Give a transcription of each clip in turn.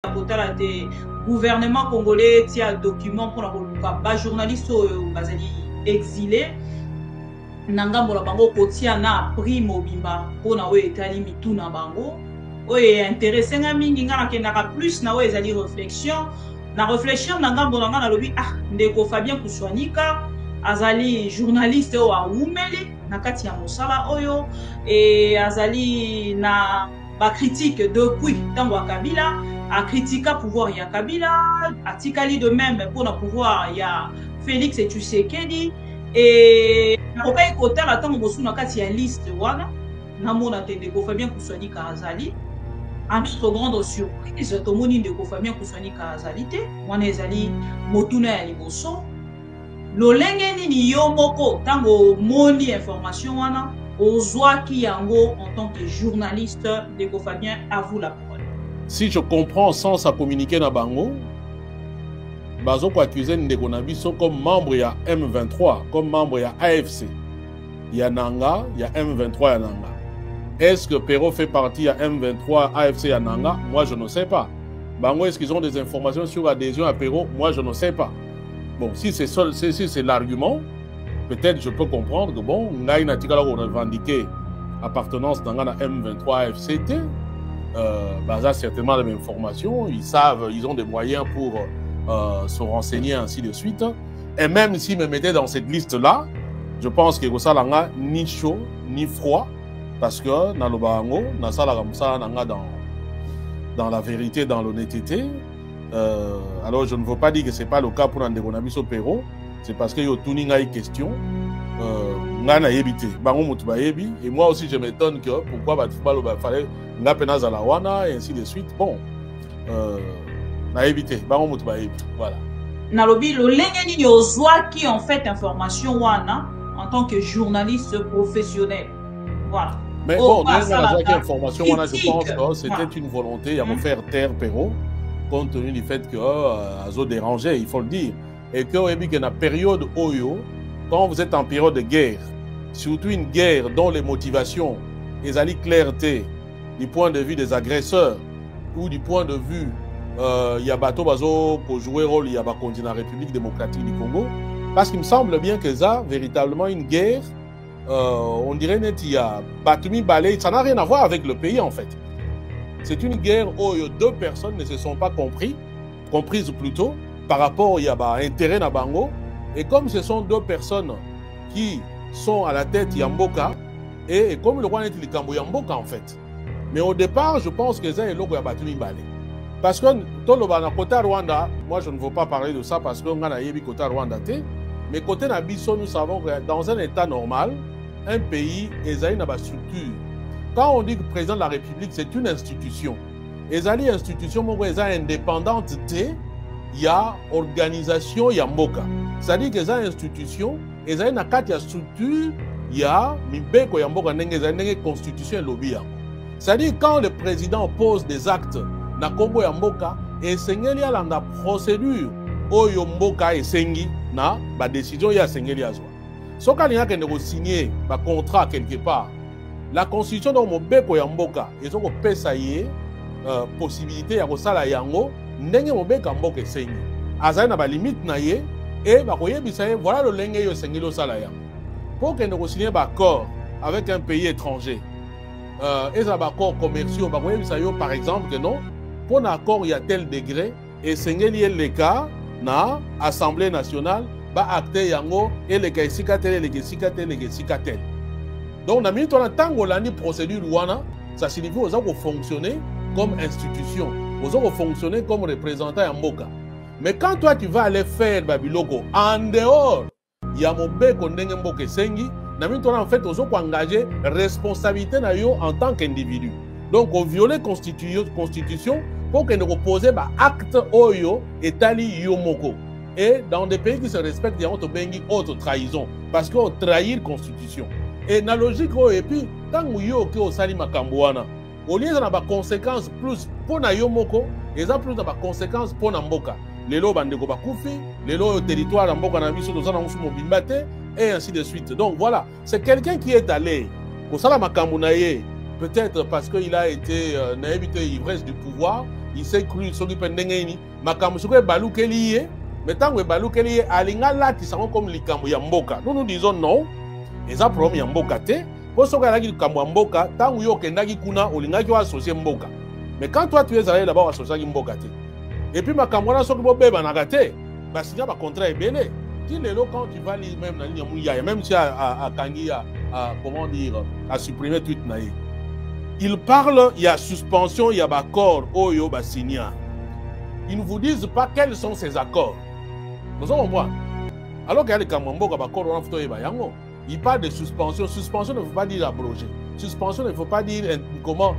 kotala te gouvernement congolais tia document pour la ba journaliste bazali exilé ngambo la bango kotia na prix mobimba pona we etali mituna bango oye intéressé nga mingi nga nakendaka plus na we ezali réflexion na réflexion na ngambo na nga na lobi ndeko Fabien Kuswanika azali journaliste o awumeli na kati ya mosala oyo et azali na ba critique depuis tango ya Kabila a critiqué pouvoir ya Kabila atikali de même pour le pouvoir ya Félix Tshisekedi et okai kotala tango bosuna kati ya liste wana namona te ndeko Fabien Kuswanika azali à notre grande surprise tomoni ndeko Fabien Kuswanika azali te wana ezali motuna ya liboso lolenge nini yo moko tango moni information wana ozwaki yango en tant que journaliste ndeko Fabien à vous la parole. Si je comprends sans ça communiquer na bango bazo ko accuser ndeko na biso comme membre ya M23 comme membre ya AFC ya Nanga ya M23 ya Nanga. Est-ce que Perrault fait partie à M23 AFC ya Nanga? Moi je ne sais pas. Bango est-ce qu'ils ont des informations sur l'adhésion à Perrault? Moi je ne sais pas. Bon, si c'est l'argument, peut-être je peux comprendre que bon, Ngaï Natikala a revendiqué appartenance dans la M23 AFCT. Ça certainement la même information. Ils savent, ils ont des moyens pour se renseigner ainsi de suite. Et même s'ils me mettaient dans cette liste-là, je pense que ça n'a ni chaud ni froid parce que dans le Barango, dans la vérité, dans l'honnêteté. Alors je ne veux pas dire que ce n'est pas le cas pour Ndeko Nabiso Perrault, c'est parce que yo tuning a une question et moi aussi je m'étonne que pourquoi il fallait ngapena zalawana et ainsi de suite. Bon na évité voilà nalobi lo lengeni yozwa qui en fait information wana en tant que journaliste professionnel voilà. Mais bon information wana je pense que c'était une volonté à me faire taire Perrault compte tenu du fait que Azo dérangeait, il faut le dire. Et que dans la période Oyo, quand vous êtes en période de guerre, surtout une guerre dont les motivations, les alliés clarté, du point de vue des agresseurs, ou du point de vue, il y a Bato Bazo pour jouer rôle, il y a dans la République démocratique du Congo, parce qu'il me semble bien que ça, véritablement une guerre, on dirait net, il y a Batumi Balé, ça n'a rien à voir avec le pays en fait. C'est une guerre où deux personnes ne se sont pas comprises plutôt par rapport à l'intérêt de Bango. Et comme ce sont deux personnes qui sont à la tête Yamboka, et comme le roi est le Yamboka en fait. Mais au départ, je pense que ça est le logo battu Balé. Parce que dans le côté Rwanda, moi je ne veux pas parler de ça parce qu'on a un côté Rwanda. Mais côté Nabiso, nous savons que dans un état normal, un pays est une structure. Quand on dit que le président de la République, c'est une institution, et une institution indépendante, il y a organisation, il y a Mboka. C'est-à-dire que les institutions, il y a une structure, il y a une constitution et lobby. C'est-à-dire quand le président pose des actes dans Congo et Mboka, et il y a une procédure où Mboka et Sengi, la décision il y a Sengi. Si on a signé un contrat quelque part, la constitution de Mobeko Yamboka, ils ont une possibilité de faire yango, ndenge Mobeka Mboka Sengi. Azaï n'a pas limite naie et voilà le lenge yo sengi lo sala yango. Pour que nous signions un accord avec un pays étranger, et ça accord commerciaux, par exemple que non, pour un accord il y a tel degré et sengi lié le cas na Assemblée nationale, acté yango et les kesikatel les kesikatel. Donc, dans le procédure, ça signifie que vous fonctionner comme institution, vous fonctionner comme représentant à Mboka. Mais quand toi, tu vas aller faire Babiloko en dehors, il y a mon bec en Mboka Sengi, en fait, vous avez engagé responsabilité en tant qu'individu. Donc, vous violez la constitution pour que nous reposions acte Oyo et Tali Yomoko. Et dans des pays qui se respectent, il y a autre trahison parce qu'on trahit la constitution. Et la logique, et puis, quand vous avez sali makambouana, au lieu d'avoir des conséquences plus pour na yomoko, ils ont plus de conséquences pour Mboka. Les lots bandeko bakoufi, les lots territoire Mboka na biso dozana musumo bimbate, et ainsi de suite. Donc voilà, c'est quelqu'un qui est allé au sala makambounaye, peut-être parce qu'il a été évité ivresse du pouvoir, il s'est cru soki pendengeni makambo soko balukeli ye mais tango balukeli ye alinga lati sango comme likambo ya mboka nous disons non eza problème ya mboka te po soko alaki likambo ya mboka tango yo kendaki kuna olingaki wa associer mboka mais quand toi tu es allé là-bas associer mboka te et puis makambo na soki bobeba na gate ba signer ba contrat ebele ti lelo quand tu vas lire même na ligne mouya même si à Kangi comment dire à supprimer tweet na ye il parle, il y a suspension, il y a accord, oyo ba signer. Ils ne vous disent pas quels sont ces accords. Nous avons voir. Alors qu'il y a les Kamambo, il parle de suspension. Suspension ne veut pas dire abroger. Suspension ne veut pas dire comment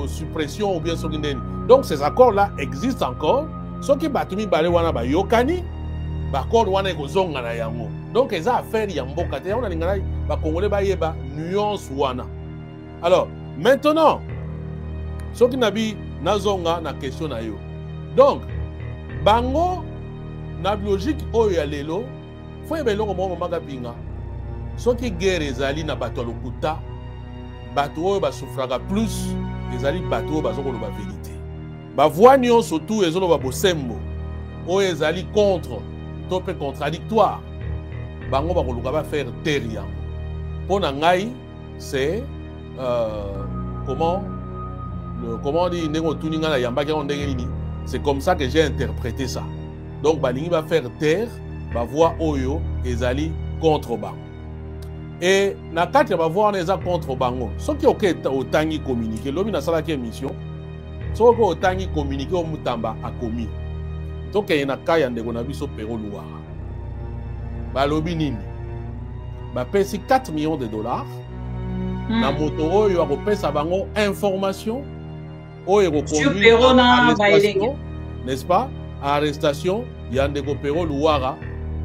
suppression ou bien sokineni. Donc ces accords-là existent encore. Ce qui batumi bale wana ba yokani, ba accord wana ekozonga na yango. Donc les affaires yamboka te, on a lingana ba congolais ba yeba nuance wana. Alors maintenant, ce qui n'a pas nazonga na question na yo. Donc, bango na logique oyo ya lelo, faut yeba longo mo manga pinga. Ce qui guerre ezali na bato lokuta, bato oyo ba souffraka plus, ezali bato oyo bazoko lo ba vérité. Ba voix nyon surtout ezolo ba bosembo, oyo ezali contre, topé contradictoire. Bango ba koluka ba faire taire yango. Pona ngai, c'est comment dit c'est comme ça que j'ai interprété ça. Donc Balingi va faire taire va voir Oyo et Zali contre Bango. Et na kati va voir les contre Bango. Ce qui est au tangi communiqué, l'homme na sala qui émission. Ce qui est au tangi communiqué au mutamba a commis. Donc il y a na kaya ndeko na biso pero luara. Ba lobi nini. Ba pesi 4 millions de dollars. Na moto oyo akopesa bango information oyo reconduit arrestation, n'est-ce pas? Arrestation ya ndeko pero luara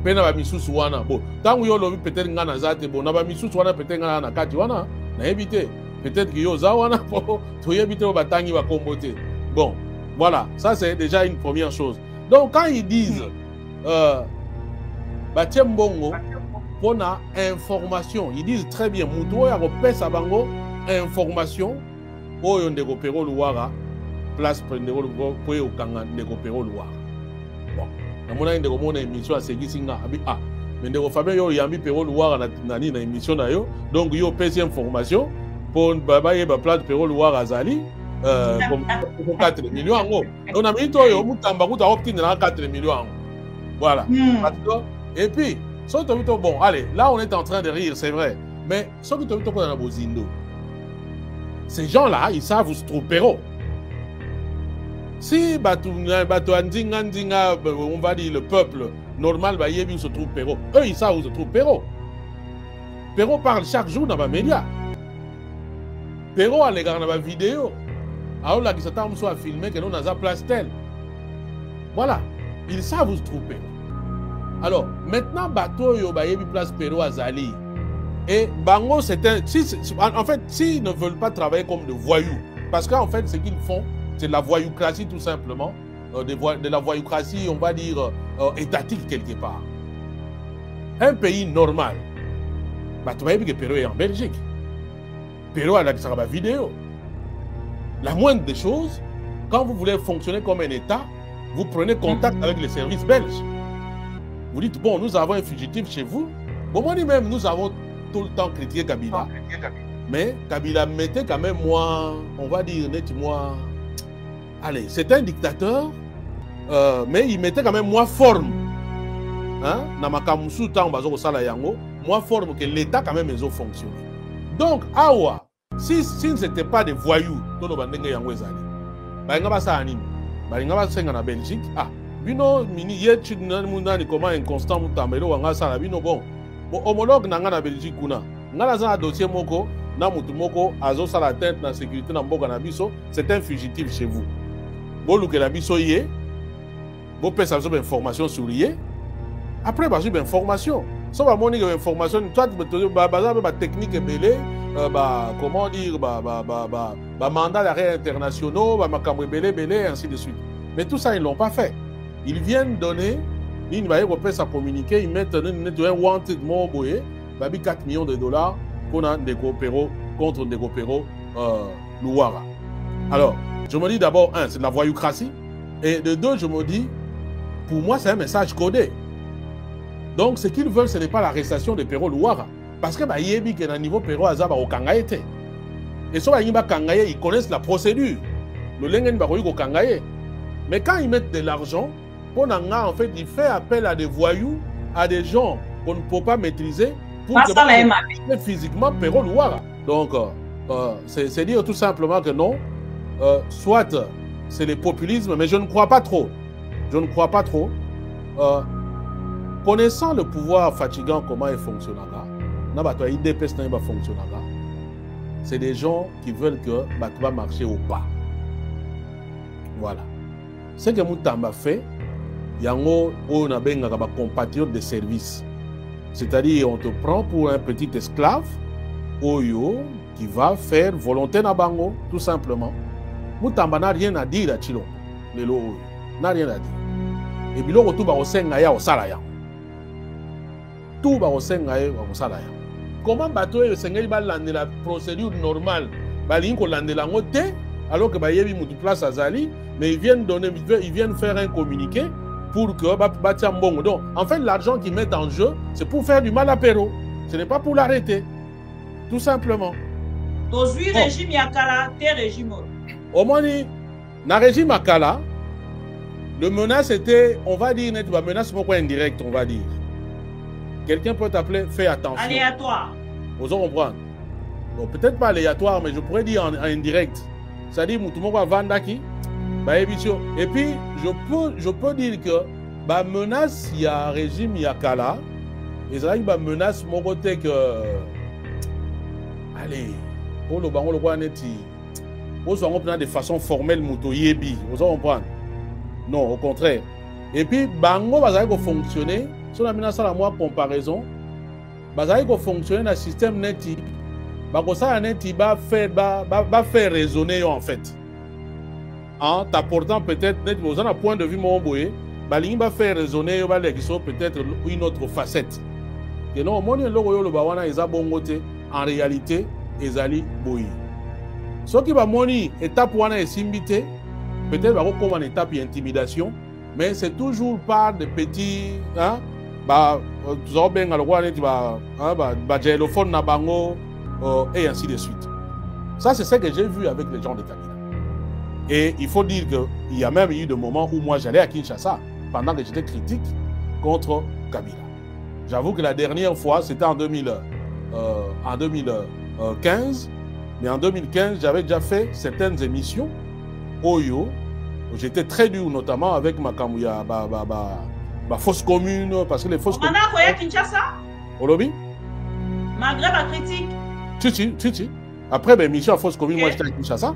pena ba misusu wana bon tangu yo lobi peut-être ngana zate bon na ba misusu wana peut-être ngana na kati wana na éviter peut-être que yo za wana po to éviter ba tangi ba kombote. Bon voilà, ça c'est déjà une première chose. Donc quand ils disent ba tiembongo pour la information, ils disent très bien, Moutou a repéré sa bango information, oyo ndeko pero luara, place ndeko pour au kanga ndeko pero luara. Bon, na mona ndeko mona émission a segui singa abi mais ndeko Fabien yo yambi pero luara na émission na yo, donc yo pèse information pour baba yeba place pero luara azali comme 4 millions en gros. On a mis to yo mutamba kuta optina 4 millions en gros. Voilà. Et puis bon, allez, là on est en train de rire, c'est vrai. Mais ces gens-là, ils savent où se trouve Perrault. Si on va dire le peuple normal, où se trouve Perrault. Eux, ils savent où se trouve Perrault. Perrault parle chaque jour dans ma média. Perrault a les gars dans ma vidéo. Alors là, qui s'attend à filmer que nous avons place telle. Voilà, ils savent où se trouve Perrault. Alors, maintenant, bateau yo ba yebi place Pero Azali. Et Bango, c'est un. En fait, s'ils ne veulent pas travailler comme de voyous, parce qu'en fait, ce qu'ils font, c'est de la voyoucratie tout simplement, de la voyoucratie, on va dire, étatique quelque part. Un pays normal, bateau ba yebi que Pero est en Belgique. Pero a la vidéo. La moindre des choses, quand vous voulez fonctionner comme un État, vous prenez contact avec les services belges. Vous dites, bon, nous avons un fugitif chez vous. Bon, moi, même, nous avons tout le temps critiqué Kabila. Mais Kabila mettait quand même moins, on va dire, net-moi. Allez, c'est un dictateur, mais il mettait quand même moins forme. Hein? Namakamusu, moins forme que l'État, quand même, ils ont fonctionné. Donc, awa, si ce n'était pas des voyous, nous avons dit, en Belgique, bino mini yetu nani comment inconstant mutamelo wanga sala bino bon homologue na nga na Belgique kuna ngala za dossier moko na mutu moko azo sala tête na sécurité na mboka na biso c'est un fugitif chez vous boluke la biso yé bo pesa zo information sur yé après ba zo information so ba moni information toi ba technique belé comment dire mandat d'arrêt internationaux ba makambo belé ainsi de suite mais tout ça ils l'ont pas fait. Ils viennent donner, ils vont communiquer, ils mettent un wanted moboye, 4 millions de dollars pour un Ndeko Pero contre Ndeko Pero Luara. Alors, Je me dis d'abord, un, c'est de la voyoucratie. Et de deux, je me dis, pour moi, c'est un message codé. Donc, ce qu'ils veulent, ce n'est pas l'arrestation de Pero Louara. Parce que, yebi que dans le niveau Pero Azaba au Kangaye. Et soit ils connaissent la procédure. Le lengen ba au Kangaye. Mais quand ils mettent de l'argent, en fait, il fait appel à des voyous, à des gens qu'on ne peut pas maîtriser pour que physiquement Pero Louara. Donc, c'est dire tout simplement que non, soit c'est le populisme, mais je ne crois pas trop. Je ne crois pas trop. Connaissant le pouvoir fatigant, comment il fonctionnera, c'est des gens qui veulent que va marcher au pas. Voilà. Ce que Moutamba fait, il y a un compatriote de service. C'est-à-dire, on te prend pour un petit esclave, Oyo, qui va faire volonté na bango, tout simplement. Moutamba n'a rien à dire à Chilo. N'a rien à dire. Et puis, l'autre, tout va au Sengaya au Salaya. Tout va au Sengaya au Salaya. Comment bateau le Sengaya va lander la procédure normale? Balinko lander la motte, alors que Bayebi moutou place à Zali, mais ils viennent faire un communiqué pour que Batiam Bongo. Donc, en fait, l'argent qu'ils mettent en jeu, c'est pour faire du mal à Pero. Ce n'est pas pour l'arrêter. Tout simplement. Aujourd'hui, régime Yakala, t'es régime. Au moins, dans le régime Yakala, le menace était, on va dire, une menace pourquoi indirecte, on va dire. Quelqu'un peut t'appeler, fais attention. Aléatoire. Vous comprenez? Bon, peut-être pas aléatoire, mais je pourrais dire en indirect. C'est-à-dire, tout le monde va vendre qui? Et puis, je peux dire que la menace, il y a un régime Yakala, et ça y a une menace, mon côté que. Allez, pour le bango, le roi n'est pas de façon formelle, mouto yebi. Vous comprenez? Non, au contraire. Et puis, bango va fonctionner. Si on a mis ça à moi comparaison, va fonctionner dans le système neti. Ça neti va faire raisonner en fait. En t'apportant peut-être vous avez un point de vue mon boye, balingi va faire raisonner peut-être une autre facette. Que non, mon logo le bawana isa bongote en réalité ezali boye. Ce qui va moni étape wana est simbité, peut-être va comme en étape d'intimidation, mais c'est toujours par des petits hein et ainsi de suite. Ça c'est ce que j'ai vu avec les gens de Kabila. Et il faut dire qu'il y a même eu des moments où moi j'allais à Kinshasa pendant que j'étais critique contre Kabila. J'avoue que la dernière fois c'était en 2015, mais en 2015 j'avais déjà fait certaines émissions Oyo. J'étais très dur notamment avec ma Kamouya, ma fausse commune, parce que les fausses communes. On a à Kinshasa? Au lobby? Malgré ma critique. Si. Après l'émission à fausse commune, moi j'étais à Kinshasa.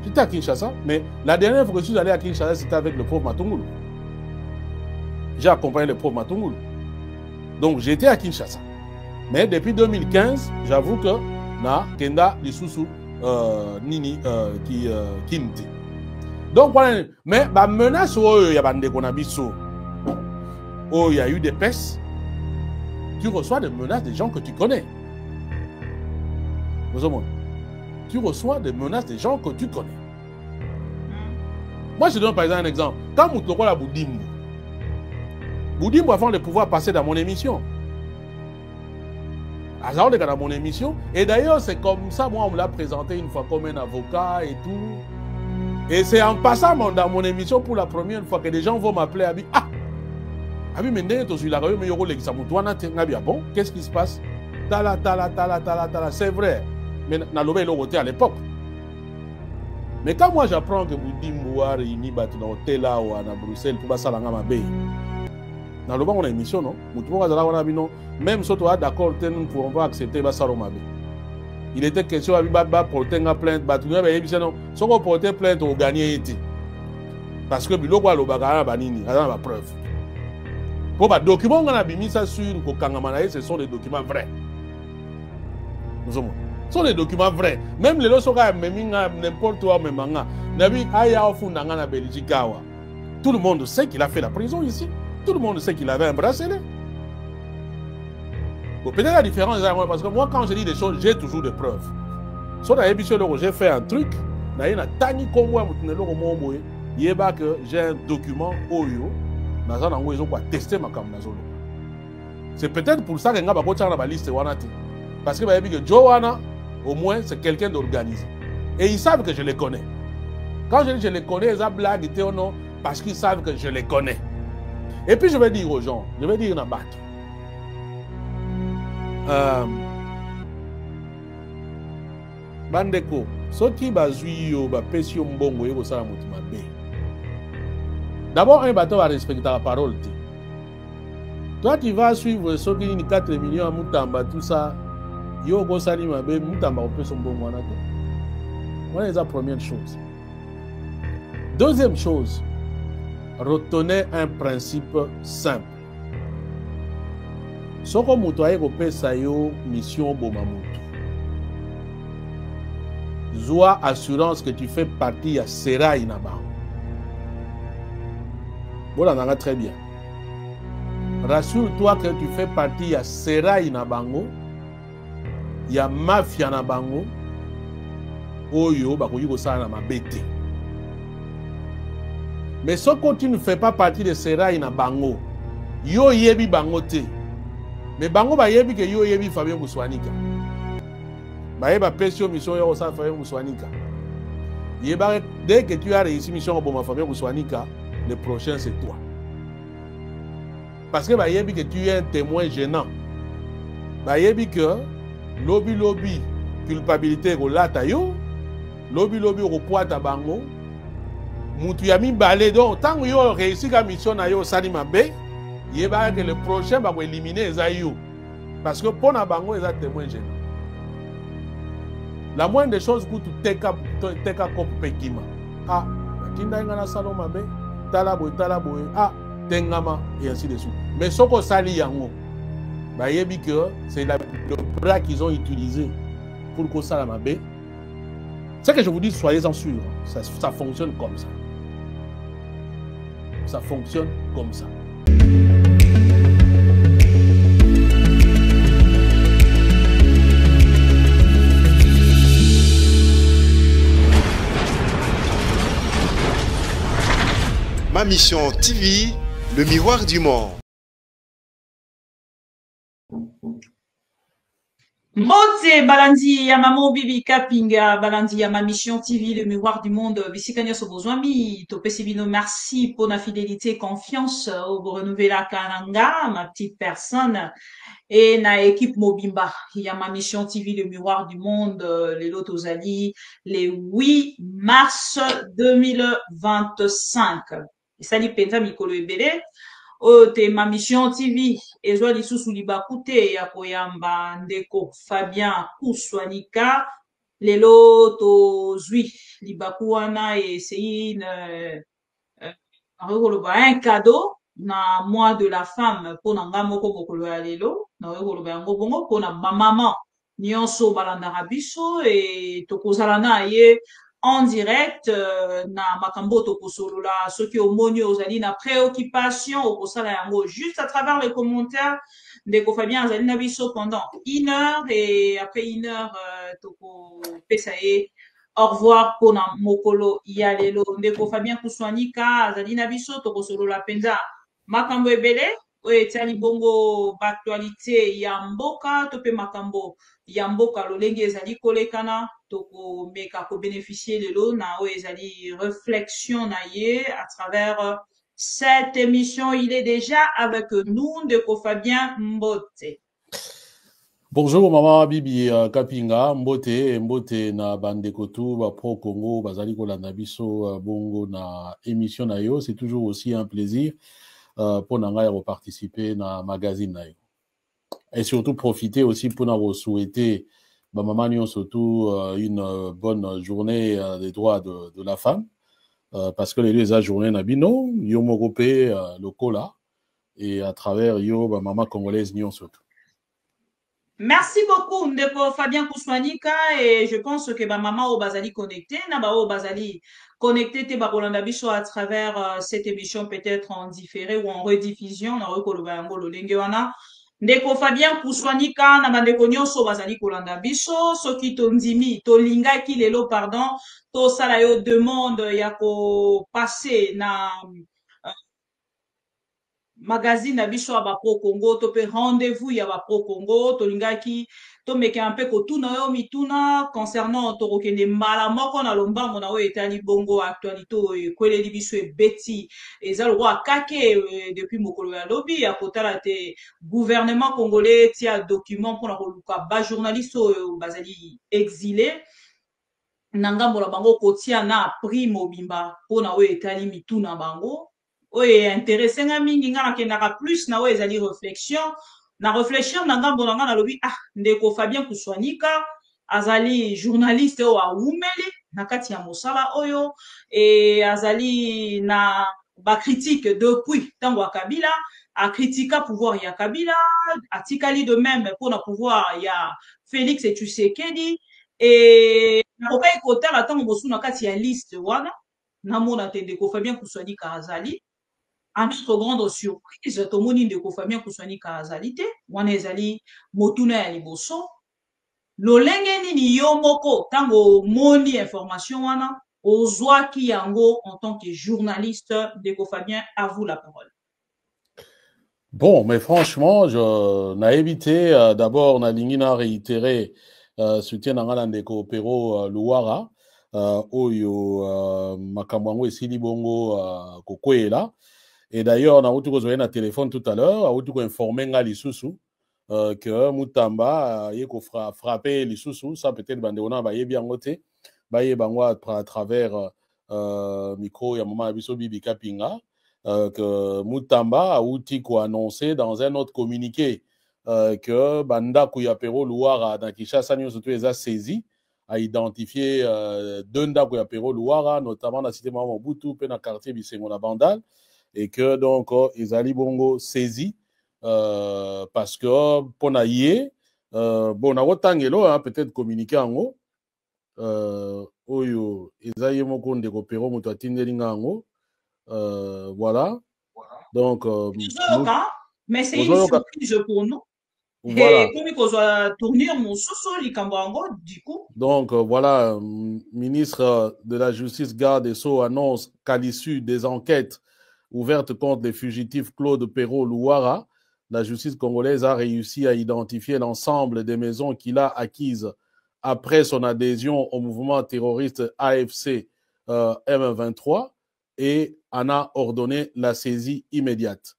J'étais à Kinshasa, mais la dernière fois que je suis allé à Kinshasa, c'était avec le pauvre Matungulu. J'ai accompagné le pauvre Matungulu. Donc j'étais à Kinshasa. Mais depuis 2015, j'avoue que na Kenda Lisusu Nini Kinti. Donc voilà, mais la menace il y a des konabiso. Oh, il y a eu des pestes. Tu reçois des menaces des gens que tu connais. Tu reçois des menaces des gens que tu connais. Moi, je donne par exemple un exemple. Quand Moutoko la Boudimbo, avant de pouvoir passer dans mon émission. Dans mon émission. Et d'ailleurs, c'est comme ça, moi, on me l'a présenté une fois comme un avocat et tout. Et c'est en passant dans mon émission pour la première fois que des gens vont m'appeler à dire ah, mais bon, qu'est-ce qui se passe? Tala, c'est vrai. Mais dans le à l'époque. Mais quand moi j'apprends que Boudimbo a réuni dans l'hôtel là ou à Bruxelles pour passer à la Gamabé, dans le bas on a une émission, non? Même si tu as d'accord, nous ne pourrons pas accepter Bassaromabé. Il était question de porter une plainte, si on portait plainte, on gagnait. Parce que Biloko a le bagage banini, a la preuve. Pour les documents qu'on a mis ça sur le Kangamanaï, ce sont des documents vrais. Ce sont des documents vrais. Même les lois n'importe où, même tout le monde sait qu'il a fait la prison ici. Tout le monde sait qu'il avait un bracelet. Bon, peut-être la différence, parce que moi, quand je dis des choses, j'ai toujours des preuves. Sur la émission, j'ai fait un truc, na ye na tani kombo ya mutu neloko moko boye yeba que j'ai un document oyo naza nango ezoko attester makambo nazoloba. C'est peut-être pour ça que nga bakotiaka na baliste wana te, parce que bayebi que Joe wana au moins c'est quelqu'un d'organisé et ils savent que je les connais. Quand je dis je les connais, ils ont blague ou non, parce qu'ils savent que je les connais. Et puis je vais dire aux gens, je vais dire na bato bandeko soki bazwi yo bapesi yo mbongo yeko sala mutu mabe. D'abord un bateau va respecter la parole. Toi tu vas suivre soki ni 4 millions à mutamba tout ça yo go sali mabe mutamba ko pesa mbongo wana te. Voilà la première chose. Deuxième chose, retenez un principe simple. Soko mutu aye ko pesa yo mission boma mutu. Zoa assurance que tu fais partie à Sera Inaba. Voilà, on a très bien. Rassure-toi que tu fais partie à Sera Inabango. Il y a mafia Nabango. Oyo, bakoyiko sa na mabete. Mais ce que tu ne fais pas partie de Sera Inabango, yo yebi bango te. Mais bango ba yebi que yo yebi Fabien Bouswanika. Ba pesio mission yo sa Fabien Bouswanika. Yeba dès que tu as réussi mission au Fabien Bouswanika, le prochain c'est toi. Parce que ba yebi que tu es un témoin gênant. Ba yebi que lobby culpabilité ko lata yo, lobby ko poata bango. Mutu ya mi balé donc tant que yo réussi ka mission na yo sali mabe, yeba que le prochain va éliminer za yo. Parce que pour na bango les témoins gênants. La moindre des choses que tu teka comme pekima. Ah, kinda ngana salo mabe, talabo, ah, tengama et ainsi de suite. Mais ce qu'on sali yango, bah yebi que c'est le bras qu'ils ont utilisé pour que ça la mabe. C'est que je vous dis, soyez-en sûrs, ça fonctionne comme ça. Ça fonctionne comme ça. Ma mission TV, le miroir du monde. Mbote balandi ya mamo bibi kapinga balandi ya ma mission TV le miroir du monde bisikanya so bozwami topesi bino merci pour la fidélité et confiance au renouveler Kananga ma petite personne et na équipe Mobimba ya ma mission TV le miroir du monde les lotos ali le 8 mars 2025 sali penza mikolo ebele o te ma mission TV ezwa lisusu libaku te ya koyamba ndeko Fabien Kuswanika lelo tozwi libaku wana esei un cadeau na mois de la femme pona nga moko mokolo ya lelo na koloba yango bongo pona maman nyonso balandaka biso e tokozala na ye en direct na makambo tokosolola soki omoni ozali na préoccupation okosala yango juste à travers les commentaires ndeko Fabien azali na biso pendant 1 heure et après 1 heure tokopesa ye au revoir pona mokolo ya lelo ndeko Fabien Kuswanika azali na biso tokosolola penza makambo ebele oyo etiali bongo baaktualité ya mboka to pe makambo ya mboka lolenge ezali kolekana tokomeka kobénéficier lelo na oyo ezali réflexion na ye à travers cette émission. Il est déjà avec nous ndeko Fabien Mbote. Bonjour maman bibi Kapinga mbote na bandeko tu ba pro Congo bazali kolanda biso bongo na émission na yo, c'est toujours aussi un plaisir pour nanga ya participer na magazine na yo. Et surtout profiter aussi pour nous souhaiter bah maman surtout une bonne journée des droits de la femme parce que les deux journées nabino yo mokopé lokola et à travers yo bah maman congolaise nyon surtout. Merci beaucoup ndeko Fabien Kuswanika et je pense que ba maman au bazali connecté na ba au bazali connecté te ba kolanda biso à travers cette émission peut-être en différé ou en rediffusion na rekoloba yango lolenge wana ndeko Fabien Kuswanika na bandeko nyonso bazali kolanda biso soki tondimi tolingaki lelo pardon tosala yo demande ya kopase na magazine na biso ya bapro Congo to pe rendez-vous ya bapro Congo tolingaki tomeka mpe kotuna yo mituna concernant tokokende mbala moko na lombango na oyo etali bongo actualité oyo ekweleli biso ebeti eza lokwa kake depuis mokolo ya lobi ya kotala te gouvernement congolais tia document mpona koluka bajournaliste oyo bazali exilé na ngambo na bango kotia na prix mobimba mpona oyo etali mituna bango oyo intéressé nga mingi nga nakendaka plus na oyo ezali réflexion na réfléchir na ngambo na nga nalobi ndeko Fabien Kuswanika azali journaliste oyo awumeli na kati ya mosala oyo azali na bacritique depuis ntango ya Kabila akritika pouvoir ya Kabila atikali de même mpona pouvoir ya Félix Tshisekedi nakokai kotala ntango mosusu na kati ya liste wana namona te ndeko Fabien Kuswanika azali à notre grande surprise, tomoni ndeko Fabien Kuswanika azali te, wana ezali motuna ya liboso. Lolenge nini yo moko tango moni information wana ozwaki yango en tant que journaliste, ndeko Fabien, à vous la parole. Bon, mais franchement, on a évité, d'abord, on a lingina réitéré soutien dans ndeko Pero Luara, oyo makamwango esili bongo kokwela. Et d'ailleurs, on a eu un téléphone tout à l'heure, on a informé Lisusu que Moutamba a frappé Lisusu, ça peut-être Bandéona va bien noté, à travers micro, il y a un moment à Bibi Kapinga, que Moutamba a annoncé dans un autre communiqué que Banda Kouyapero Louara, dans Kinshasa, surtout les a saisi, a identifié deux Nda Kouyapero Louara, notamment dans la cité Mobutu, puis dans le quartier Bisengona Bandal. Et que donc ils allaient bongo saisi parce que pour naïe bon na wotangelo peut-être communiquer en haut oyo ils mon compte de Pero moto atindelinga en haut voilà donc mais c'est une surprise pour nous. Voilà. Donc voilà, ministre de la Justice Garde des Sceaux annonce qu'à l'issue des enquêtes ouverte contre les fugitifs Claude Pero Louara, la justice congolaise a réussi à identifier l'ensemble des maisons qu'il a acquises après son adhésion au mouvement terroriste AFC M23 et en a ordonné la saisie immédiate.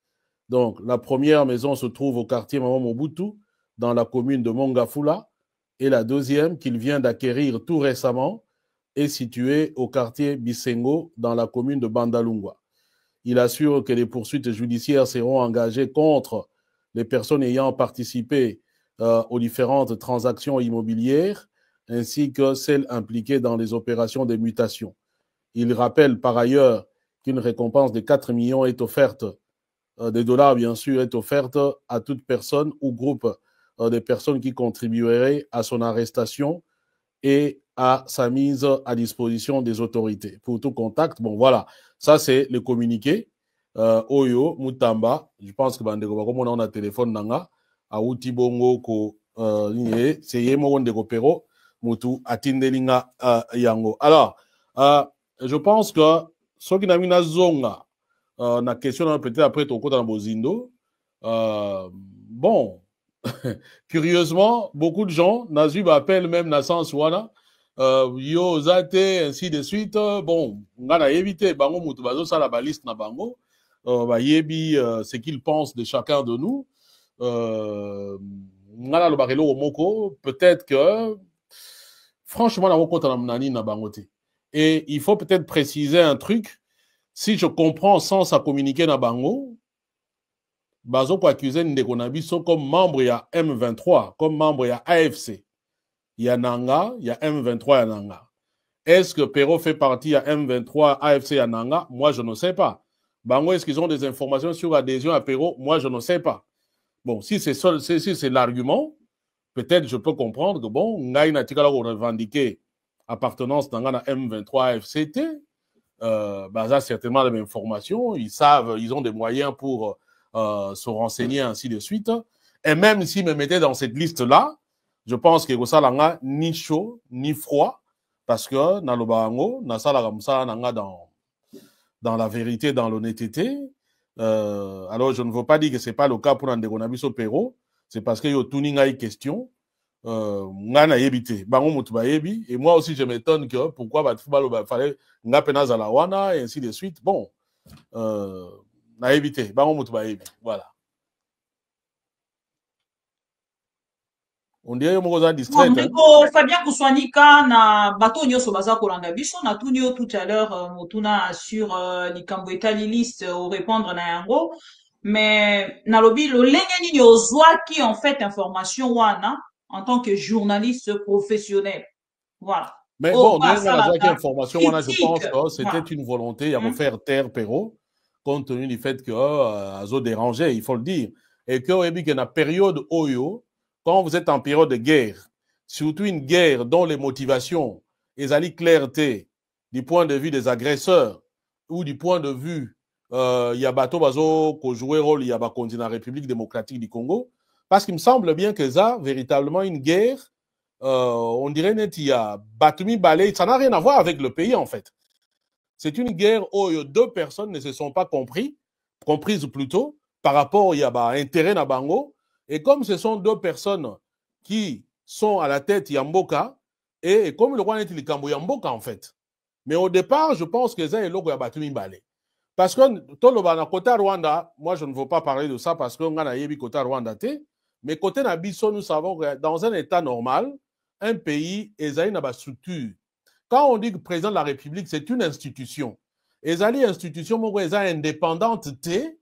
Donc, la première maison se trouve au quartier Mama Mobutu, dans la commune de Mongafula, et la deuxième, qu'il vient d'acquérir tout récemment, est située au quartier Bisengo, dans la commune de Bandalungwa. Il assure que les poursuites judiciaires seront engagées contre les personnes ayant participé aux différentes transactions immobilières ainsi que celles impliquées dans les opérations de mutation. Il rappelle par ailleurs qu'une récompense de 4 millions est offerte, des dollars bien sûr, est offerte à toute personne ou groupe de personnes qui contribueraient à son arrestation et à sa mise à disposition des autorités. Pour tout contact, bon voilà, ça c'est le communiqué. Oyo, Moutamba, je pense que comme on a un téléphone nanga, a outi bongo ko c'est yemo de Pero Moutou atindelinga yango. Alors, je pense que ce qui n'a mis na zonga na question peut-être après ton côté dans Bozindo, bon, curieusement, beaucoup de gens, Nazub appelle même na sens wana, yo zate ainsi de suite. Bon, on a évité bango Moutou bazo ça la baliste na bango. Yebi ce qu'il pense de chacun de nous. Peut-être que franchement, et il faut peut-être préciser un truc. Si je comprends sans ça communiquer na bango, bazo ko accuser Ndekonabiso comme membre ya M23, comme membre ya AFC. Il y a Nanga, il y a M23 ya Nanga. Est-ce que Pero fait partie à M23, AFC ya Nanga? Moi, je ne sais pas. Bango, est-ce qu'ils ont des informations sur l'adhésion à Pero? Moi, je ne sais pas. Bon, si c'est l'argument, peut-être je peux comprendre que bon, Ngaï Natikala a revendiqué appartenance dans la M23 AFCT, ça certainement la même information, ils savent, ils ont des moyens pour se renseigner ainsi de suite. Et même s'ils me mettaient dans cette liste-là, je pense que ça n'a ni chaud, ni froid, parce que dans le Barango, dans la vérité, dans l'honnêteté. Alors, je ne veux pas dire que ce n'est pas le cas pour Ndegonabiso Perro, c'est parce qu'il y a tout une question. Et moi aussi, je m'étonne que pourquoi il fallait et ainsi de suite. Bon, na évité. Voilà. On dirait que distrait. Fabien Kouswanika na bato nyoso baza kolanda biso na tout à l'heure motuna sur likambo etali liste au répondre na yango mais na lobi lo lenge nini ozwaki en fait information wana en tant que journaliste professionnel. Voilà. Mais bon, information wana, je pense que c'était une volonté à faire taire Perro compte tenu du fait que Azo dérangeait, il faut le dire, et que la période Oyo, quand vous êtes en période de guerre, surtout une guerre dont les motivations, les alliés clarté, du point de vue des agresseurs, ou du point de vue, il y a bateau bazo qui joué rôle, il y a dans la République démocratique du Congo, parce qu'il me semble bien que ça, véritablement une guerre, on dirait net, il y a Batumi Balé, ça n'a rien à voir avec le pays en fait. C'est une guerre où deux personnes ne se sont pas comprises plutôt, par rapport à intérêt na bango. Et comme ce sont deux personnes qui sont à la tête Yamboka, et comme le roi est le Kambo Yamboka en fait. Mais au départ, je pense que ça est le Batumi Balé. Parce que tout le bana côté Rwanda, moi je ne veux pas parler de ça parce qu'on a yebi côté Rwanda té, mais côté Nabiso, nous savons que dans un état normal, un pays est une structure. Quand on dit que le président de la République, c'est une institution. Et les institutions indépendantes, il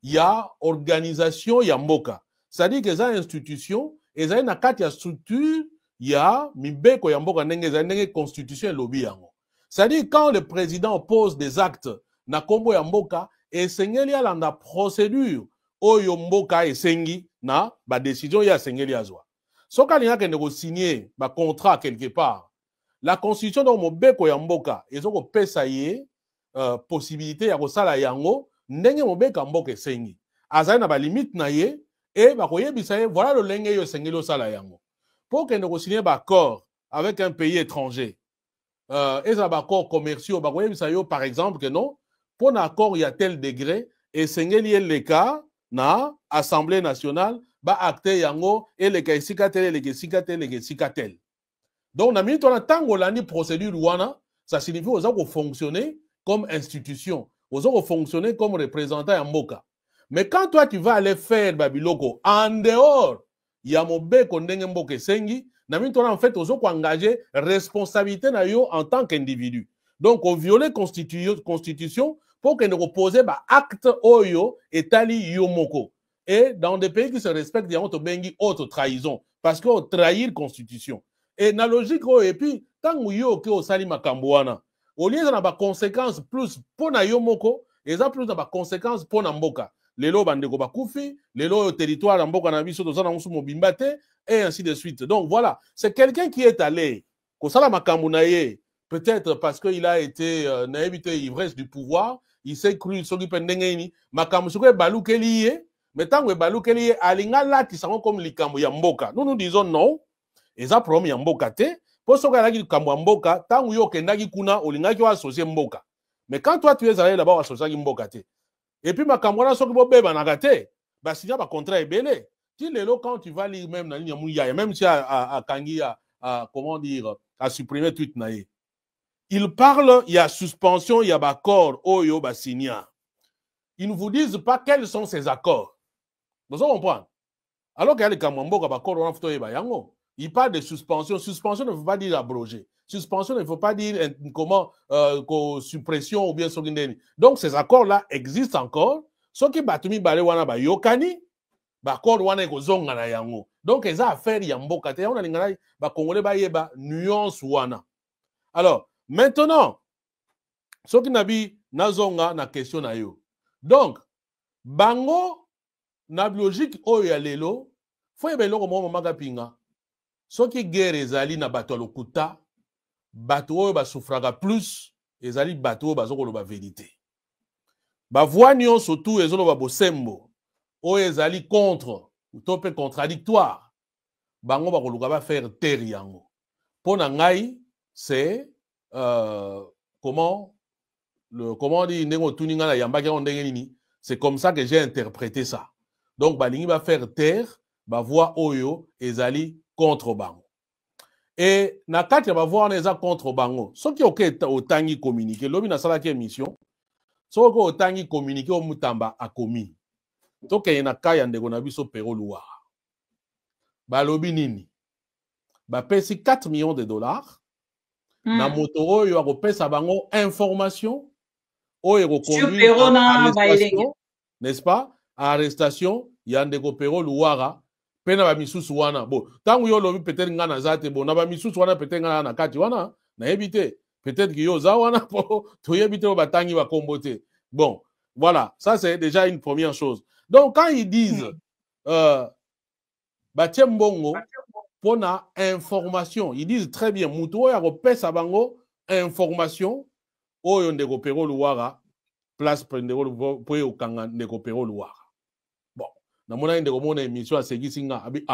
y a organisation, il y a Mboka. C'est-à-dire que les institutions, il y a une structure, il y a Mibeko, il y a Mboka, il y a une constitution et lobby. C'est-à-dire quand le président pose des actes, na kombo ya Mboka, et sengeli a la procédure, oyo Mboka et sengi, na ba décision ya sengeli azwa. So quand il y a que signer ba contrat quelque part, la constitution de Mobeko ya Mboka, ils ont pesa ye possibilité ya kosala yango ndenge Mobeka Mboka sengi. Azali na ba limite na ye et ba koyebisa ye voilà le lenge yo sengeli osala yango. Pour que nous signer ba accord avec un pays étranger. Et ça ba accord commerciaux ba koyebisa yo par exemple que non pour un accord il y a tel degré et sengeli le cas na Assemblée nationale ba acte yango et le cas sikatel le sikatel. Donc, na minute on a tango lani procédure wana, ça signifie aux gens fonctionner comme institution, aux gens fonctionner comme représentant à Mboka. Mais quand toi tu vas aller faire Babiloko en dehors, il y a mon beko ndenge Mboka sengi, na minute on a en fait aux gens engager responsabilité na yo en tant qu'individu. Donc, on viole constitution pour que ne repose ba acte oyo etali yomoko. Et dans des pays qui se respectent, il y a autre trahison parce qu'on trahit constitution. Et la logique, et puis, quand vous avez au sali makamboana, au lieu d'avoir des conséquences plus pour na yomoko, et ça plus des conséquences pour Mboka. Les lots bandeko bakufi, les lots au territoire d'Amboka na biso to sana musumo bimbate, et ainsi de suite. Donc voilà, c'est quelqu'un qui est allé, au sala makambonaye, peut-être parce qu'il a été naïvité ivresse du pouvoir, il s'est cru sur l'ipendengeni, makambosuke balukeliye, mais tant que balukeliye, alinga lati sango comme likambo ya Mboka. Nous disons non. Et ça problème ya Mboka te pour ce que la kambo Mboka tant yo kendaki kuna olingaki wa associer Mboka mais quand toi tu es allé là-bas associer Mboka te et puis makambo na soki bo beba na gate ba signer ba contrat ebele ti lelo quand tu vas lire même na ligne muya même si à Kangi à comment dire à supprimer tweet na ye il parle il y a suspension il y a ba accord oyo ba signer ils ne vous disent pas quels sont ces accords vous comprenez alors qu'il y a les kambo Mboka ba accord on a photo ba yango. Il parle de suspension. Suspension ne veut pas dire abroger. Suspension ne veut pas dire comment suppression ou bien sogindeni. Donc ces accords-là existent encore. Ce qui batumi bale wana ba yokani, ba accord wana ko zonga na yango. Donc les affaires yamboka te on a lingana ba congolais ba yeba nuance wana. Alors maintenant, ce qui nabi nazonga na question na yo. Donc bango na logique oyo ya lelo, faut yeba loko mo mamaga pinga. Ce qui guerre ezali na bato lokuta, bato oyo basufraka plus, ezali bato oyo bazoko loba vérité. Ba voix nyonso tout ezolo ba bosembo, oyo ezali contre to pe contradictoire bango bakoluka ba faire taire yango pona ngai c'est comment dit ndengo tuninga na yambaki on ndenge nini, c'est comme ça que j'ai interprété ça. Donc balingi va faire taire ba voix oyo ezali contre bango. Et na kati ya ba voix on eza contre bango. Soki otangi communiquer lobi na sala ki émission. Soki otangi communiquer o mutamba akomi. Toke na kaya ndeko na biso Pero Luara. Ba lobi nini? Ba pesi 4 millions de dollars. Na moto oyo akopesa bango information oyo reconduit arrestation, n'est-ce pas? Arrestation yandeko Pero Luara pena ba misusu wana. Bon, tangu yo lobi peut-être ngana zate bon na ba misusu wana peut-être ngana na kati wana na ebité peut-être que yo za wana po to yebité ba tangi ba kombote. Bon, voilà, ça c'est déjà une première chose. Donc quand ils disent Batiembongo pour la information, ils disent très bien muto ya kopesa bango information oyo ndeko Pero Luara place ndeko po yo kanga ndeko Pero Luara. Bon, na mona ndeko mona émission a segi singa abi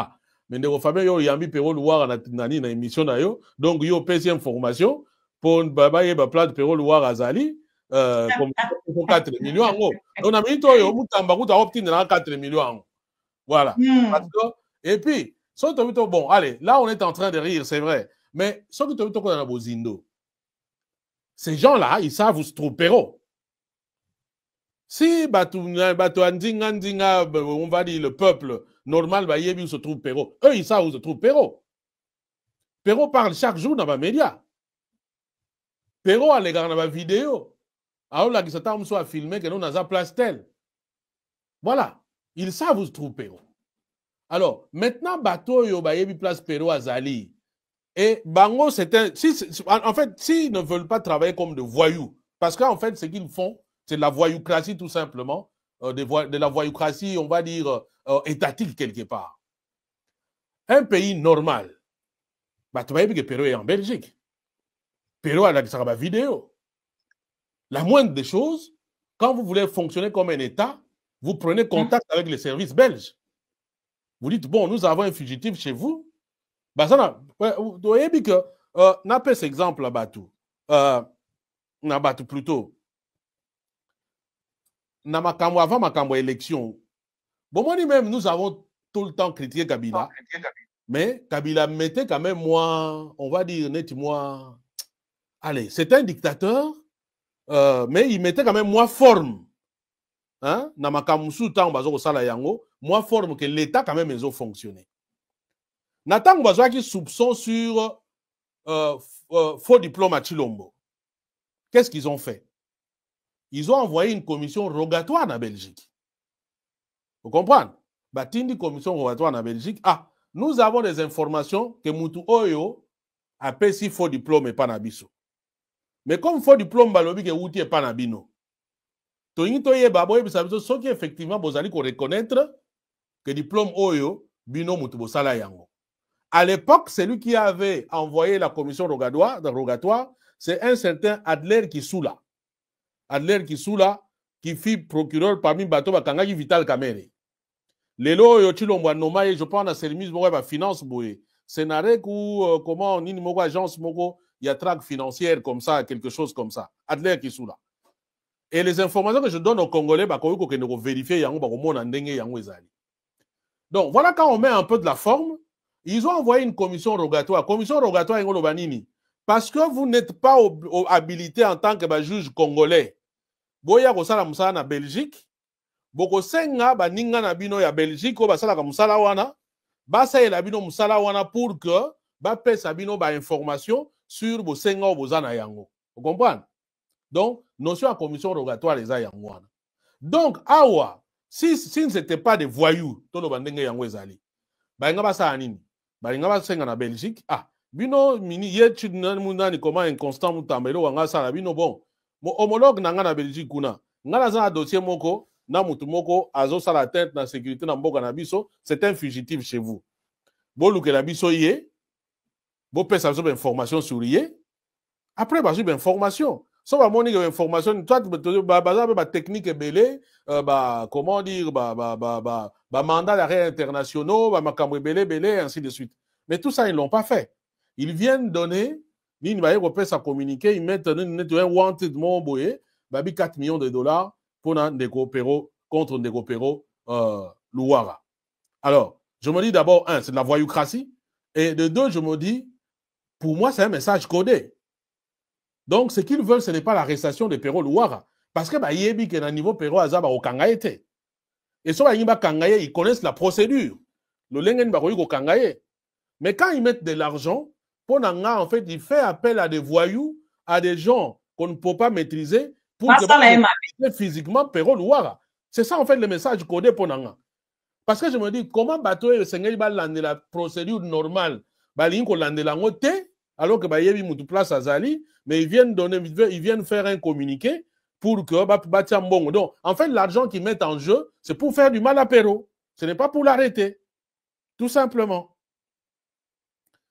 mais ndeko Fabien yo yambi Pero Luara na nani na émission na yo, donc yo pesi information pour baba ye ba place Pero Luara azali comme 4 millions en gros. On a mis toi yo mutamba kuta obtenir 4 millions en gros. Voilà. Et puis bon, allez, là on est en train de rire, c'est vrai. Mais ces gens-là, ils savent où se trouve Pero. Si on va dire le peuple normal, où se trouve Pero. Eux, ils savent où se trouve Pero. Pero parle chaque jour dans ma média. Pero a les gars dans ma vidéo. Alors là, qui s'attend à filmer que nous avons place telle. Voilà. Ils savent où se trouve Pero. Alors, maintenant, bateau yo bayebi place Pero Azali. Et bango, en fait, s'ils ne veulent pas travailler comme de voyous, parce qu'en fait, ce qu'ils font, c'est de la voyoucratie tout simplement, de la voyoucratie, on va dire, étatique quelque part. Un pays normal, tu vas que Pero est en Belgique. Pero a la vidéo. La moindre des choses, quand vous voulez fonctionner comme un État, vous prenez contact avec les services belges. Vous dites, bon, nous avons un fugitif chez vous. Bah, ça, vous voyez que, n'a pas cet exemple là-bas tout. N'a pas tout plutôt. N'a ma cambo avant ma cambo élection. Bon, moi, même, nous avons tout le temps critiqué Kabila. Mais Kabila mettait quand même moi, on va dire, net moi. Allez, c'est un dictateur, mais il mettait quand même moi forme. Hein? N'a ma cambo sous temps, bazo sala yango. Moi, forme que l'État, quand même, ils ont fonctionné. Nathan Bazouaki qui soupçon sur faux diplôme à Chilombo. Qu'est-ce qu'ils ont fait? Ils ont envoyé une commission rogatoire en Belgique. Vous comprenez? Batindi commission rogatoire en Belgique. Ah, nous avons des informations que Moutou Oyo a payé si faux diplôme et pas nabiso. Mais comme faux diplôme, balobi que outil et pas nabino. Toyini toye baboye bisabiso, ce qui effectivement, vous allez reconnaître que diplôme Oyo, bino Moutou Sala Yango. À l'époque, celui qui avait envoyé la commission rogatoire, c'est un certain Adler Kisula. Adler Kisula, qui fit procureur parmi Bato Bakangaki Vital Kamere. Lelo Yochilombo Nomaye, je pense à service de finance boué. Sénarek ou comment on dit agence moko, il y a traque financière comme ça, quelque chose comme ça. Adler Kisula. Et les informations que je donne aux Congolais, bakoyoko que nous vérifier yango bakomo na ndenge yango ezali. Donc voilà quand on met un peu de la forme. Ils ont envoyé une commission rogatoire. Commission rogatoire, parce que vous n'êtes pas habilité en tant que juge congolais. Boya kosala musala na Belgique. Boko senga ba ninga na bino ya Belgique ko basala ka musala wana. Basa ela bino musala wana pour que ba pesa bino ba information sur bo senga o bozana yango. Vous comprenez? Donc, notion à commission rogatoire les a yango wana. Donc, awa, si ce n'était pas des voyous, to lo bandenge yango ezali. Ba nga basa anini? Balinga senga na Belgique. Ah, bino mini yetu nani comment inconstant mutambelo wanga sala bino bon. Mo homologue nanga na Belgique kuna. Ngala za dossier moko na mutu moko azo sala tête na sécurité na mboka na biso, c'est un fugitif chez vous. Bo luke la biso yé. Bo pesa so information sur yé. Après ba information. So ba moni information toi ba technique belé comment dire mandat d'arrêt internationaux ba makambo belé ainsi de suite. Mais tout ça ils l'ont pas fait. Ils viennent donner ni ba européen ça communiquer, ils mettent un wanted mon boye ba 4 millions de dollars pour Ndeko Pero contre Ndeko Pero Luara. Alors, je me dis d'abord c'est de la voyoucratie et de deux je me dis pour moi c'est un message codé. Donc, ce qu'ils veulent, ce n'est pas l'arrestation de Pero Luara. Parce que, yebi que na niveau Pero Azaba au Kangaete. Et sur la Kangaye, ils connaissent la procédure. Le Lengen Baroui au Kangaye. Mais quand ils mettent de l'argent, pour Nanga, en fait, il fait appel à des voyous, à des gens qu'on ne peut pas maîtriser pour que physiquement Pero Luara. C'est ça, en fait, le message codé pour Nanga. Parce que je me dis, comment bateau et Sengel va lander la procédure normale, Balinko lander la ngote, alors que yebi moutou place à Zali, mais ils viennent faire un communiqué pour que donc en fait l'argent qu'ils mettent en jeu c'est pour faire du mal à Pero, ce n'est pas pour l'arrêter, tout simplement.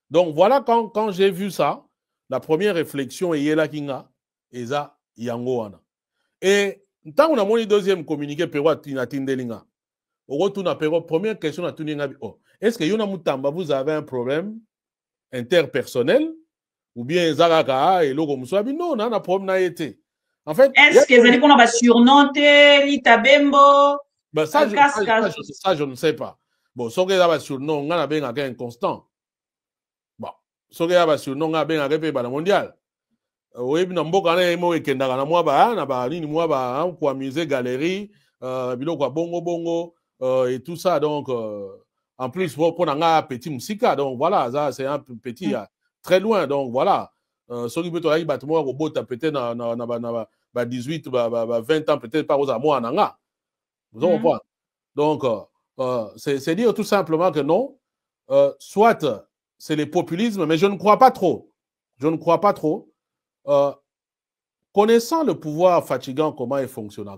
Donc voilà, quand j'ai vu ça, la première réflexion est Yela Kinga Eza Yangoana. Et tant on a mon deuxième communiqué Pero Tindelinga. Au retour na Pero, première question à Tuninga, est-ce que Yona Mutamba vous avez un problème interpersonnel ou bien Zagaka et Logo Moussabi? Non, on a un problème n'a été. En fait, est-ce que vous allez qu'on a surnoté Litabembo? Ça, je ne sais pas. Bon, si on a surnom, on a bien un constant. Bon, si on a surnom, on a bien un mondial. Oui, bien, on a un mot qui est dans la moi, quoi, musée, galerie, bongo, et tout ça. Donc, en plus, pour un petit musica, donc voilà, ça, c'est un petit. Très loin, donc voilà. Ceux qui peuvent être robot peut-être dans 18, 20 ans, peut-être pas aux amours en anga. Vous comprenez? Donc, c'est dire tout simplement que non, soit c'est le populisme, mais je ne crois pas trop. Je ne crois pas trop. Connaissant le pouvoir fatigant, comment il fonctionne,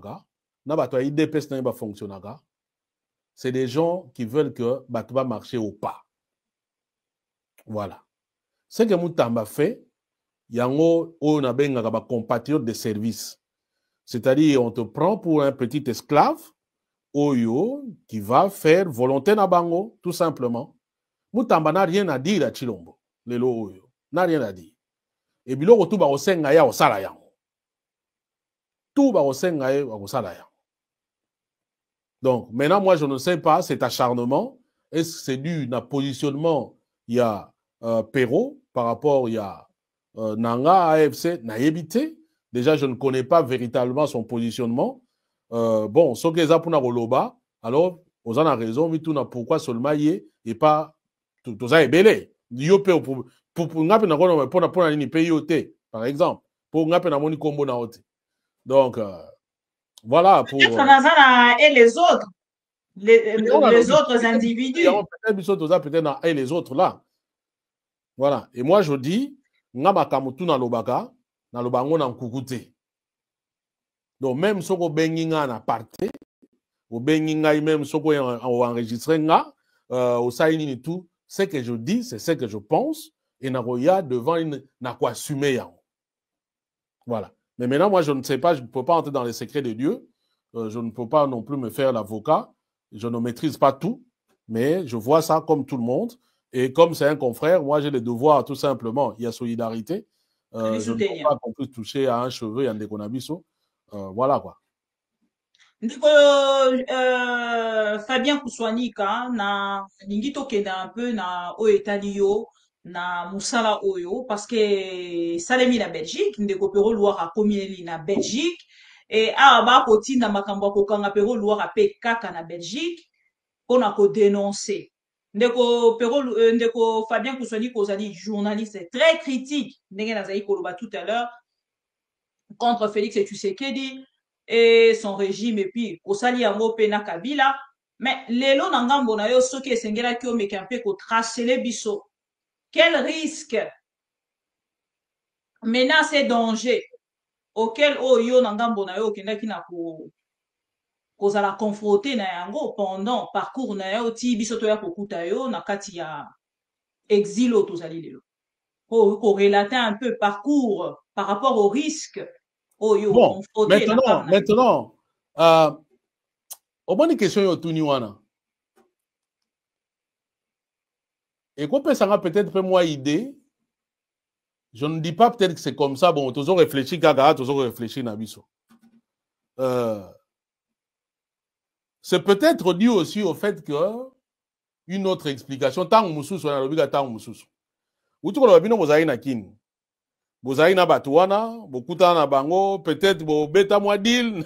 c'est des gens qui veulent que Batouba marche au pas. Voilà. Ce que Moutamba fait, yango on a ben compatriote de service. C'est-à-dire, on te prend pour un petit esclave, Oyo, qui va faire volonté na bango, tout simplement. Moutamba n'a rien à dire à Chilombo, Lelo Oyo. N'a rien à dire. Et biloko tout ba osenga ya osala yango. Tout ba osenga ya osala yango. Donc, maintenant, moi, je ne sais pas, cet acharnement, est-ce que c'est dû à positionnement, il y a Pero, par rapport, il y a Nanga, AFC, Naïbité. Déjà, je ne connais pas véritablement son positionnement. Bon, ce que les apuna Roloba, alors, vous en avez raison, mais tout n'a pourquoi seulement y est, et pas tout ça est belé. Pour la ligne PIOT, par exemple, pour la moni combo na ote. Donc, voilà. Pour, et les autres, les autres individus. Peut-être et les autres là. Voilà. Et moi, je dis, ngaba kamutu na lobaka, na lobango na nkukute. Donc, même si on benginga na parte, ou benginga même si on enregistré nga, au saini tout, ce que je dis, c'est ce que je pense, et naroya devant na quoi assumer. Voilà. Mais maintenant, moi, je ne sais pas, je ne peux pas entrer dans les secrets de Dieu. Je ne peux pas non plus me faire l'avocat. Je ne maîtrise pas tout, mais je vois ça comme tout le monde. Et comme c'est un confrère, moi, j'ai le devoir, tout simplement. Il y a solidarité. Je ne peux pas qu'on puisse toucher à un cheveu et à un déconabiso. Voilà, quoi. Ndiko Fabien Kouswanika na ningito kenda un peu na Oetalio na musala oyo parce que salemi na Belgique ndeko Pero Luara komieli na Belgique et ba kotinda makambo kokanga Pero Luara pe kaka na Belgique pona ko dénoncer ndeko Fabien Kouswanika ozali journaliste très critique ndenge nazali koloba tout à l'heure contre Félix Tshisekedi et son régime et puis osali yango pe na Kabila mais lelo na ngambo na yo soki esengelaki omeka mpe ko tracer biso quel risque menace et danger auquel oyo na ngambo na yo okendaki na kozala confronté na yango pendant parcours na yo ti biso to ya kokuta yo na kati ya exil tozali lelo ko relater un peu parcours par rapport au risque Bon, maintenant, au moins une question yo tout wana. Et qu'on peut s'en peut-être moi idée. Je ne dis pas peut-être que c'est comme ça. Bon, toujours réfléchir, gaga, toujours réfléchir nabiso. C'est peut-être dû aussi au fait que une autre explication. Tant mususu na lobiga tant mususu. Utu ko lobino bozai na kin. Bozai na batuana, bokuta na bango, peut-être bo beta moi deal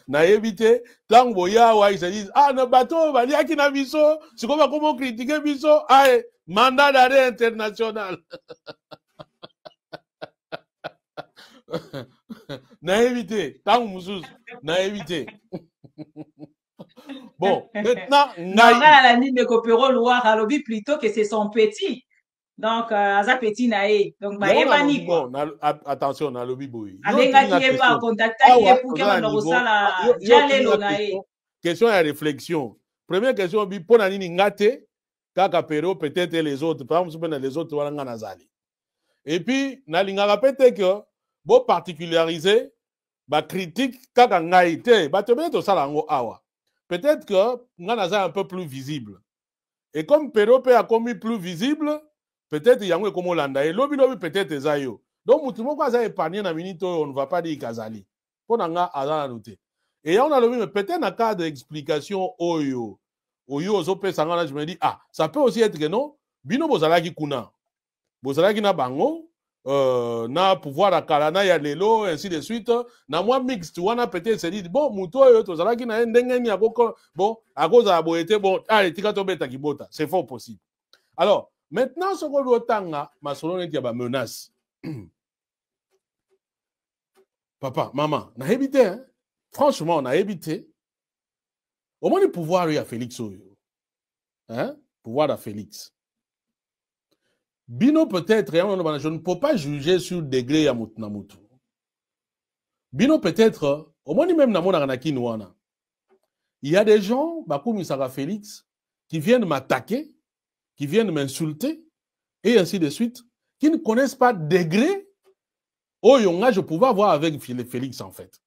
na éviter. Tant boya wa ils se disent ah na bateau bali akina biso, c'est comment critiquer biso, ah mandat d'arrêt international. Na éviter, tant mususu, na éviter. Bon, maintenant, la ligne de Copero Loire à lobby plutôt que c'est son petit. Donc, Aza petit nae. Donc, bah, ebani quoi. Attention, na lobby boy. Avec qui est pas contacté, pour que on ça la jalelo nae. Question à réflexion. Première question, bi pour nani ngate, kaka pero peut-être les autres, par exemple, les autres wala nazali. Et puis, na lingaka peut-être que bon particulariser ba critique kaka ngaite, ba te mettre ça lango awa. Peut-être que Nganaza est un peu plus visible. Et comme Pero a commis plus visible, peut-être Yango est comme Olanda. Et Lobi peut-être Zayo. Donc, Moutoumou Kaza épargné na minute, on ne va pas dire Kazali. Pour Nanga Azana noté. Et on a le peut-être un cas d'explication Oyo. Oyo Zope Sangana, je me dis, ah, ça peut aussi être que non. Bino Bozalaki Kuna. Bozalaki na Bango. Na pouvoir à Kalana ya lelo ainsi de suite na moi mixte wana peut-être se dit bon muto yo tozalaki na ndenge ni akoko bon à cause à boete bon allez tika to beta kibota c'est fort possible. Alors maintenant ce qu'on doit tanga ma solo neti ya ba menace papa maman na évité hein? Franchement on a évité au moins le pouvoir il y a Félix Oyo hein pouvoir à Félix. Bino peut-être, je ne peux pas juger sur le degré ya Namutu. Bino peut-être, au moins même na mona kanaki nouana. Il y a des gens, Bakou Misara Félix, qui viennent m'attaquer, qui viennent m'insulter, et ainsi de suite, qui ne connaissent pas le degré où je pouvais avoir avec Félix en fait.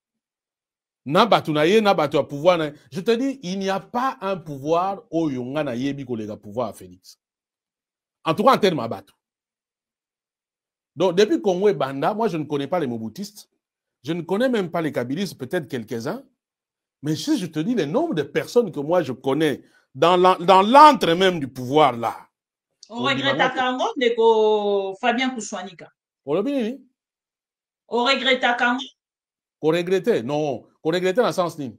Na batunaye, na batu à pouvoir. Je te dis, il n'y a pas un pouvoir où yonga na yebi kolega pouvoir à Félix. En tout cas, en termes à battre. Donc, depuis Congo et Banda, moi, je ne connais pas les Mobutistes. Je ne connais même pas les Kabylistes, peut-être quelques-uns. Mais si je te dis le nombre de personnes que moi, je connais dans l'antre même du pouvoir, là. On regrette à Kango de Fabien Kouchouanika. On le dit, on regrette à Kango. On regrette, non. On regrette dans le sens ni.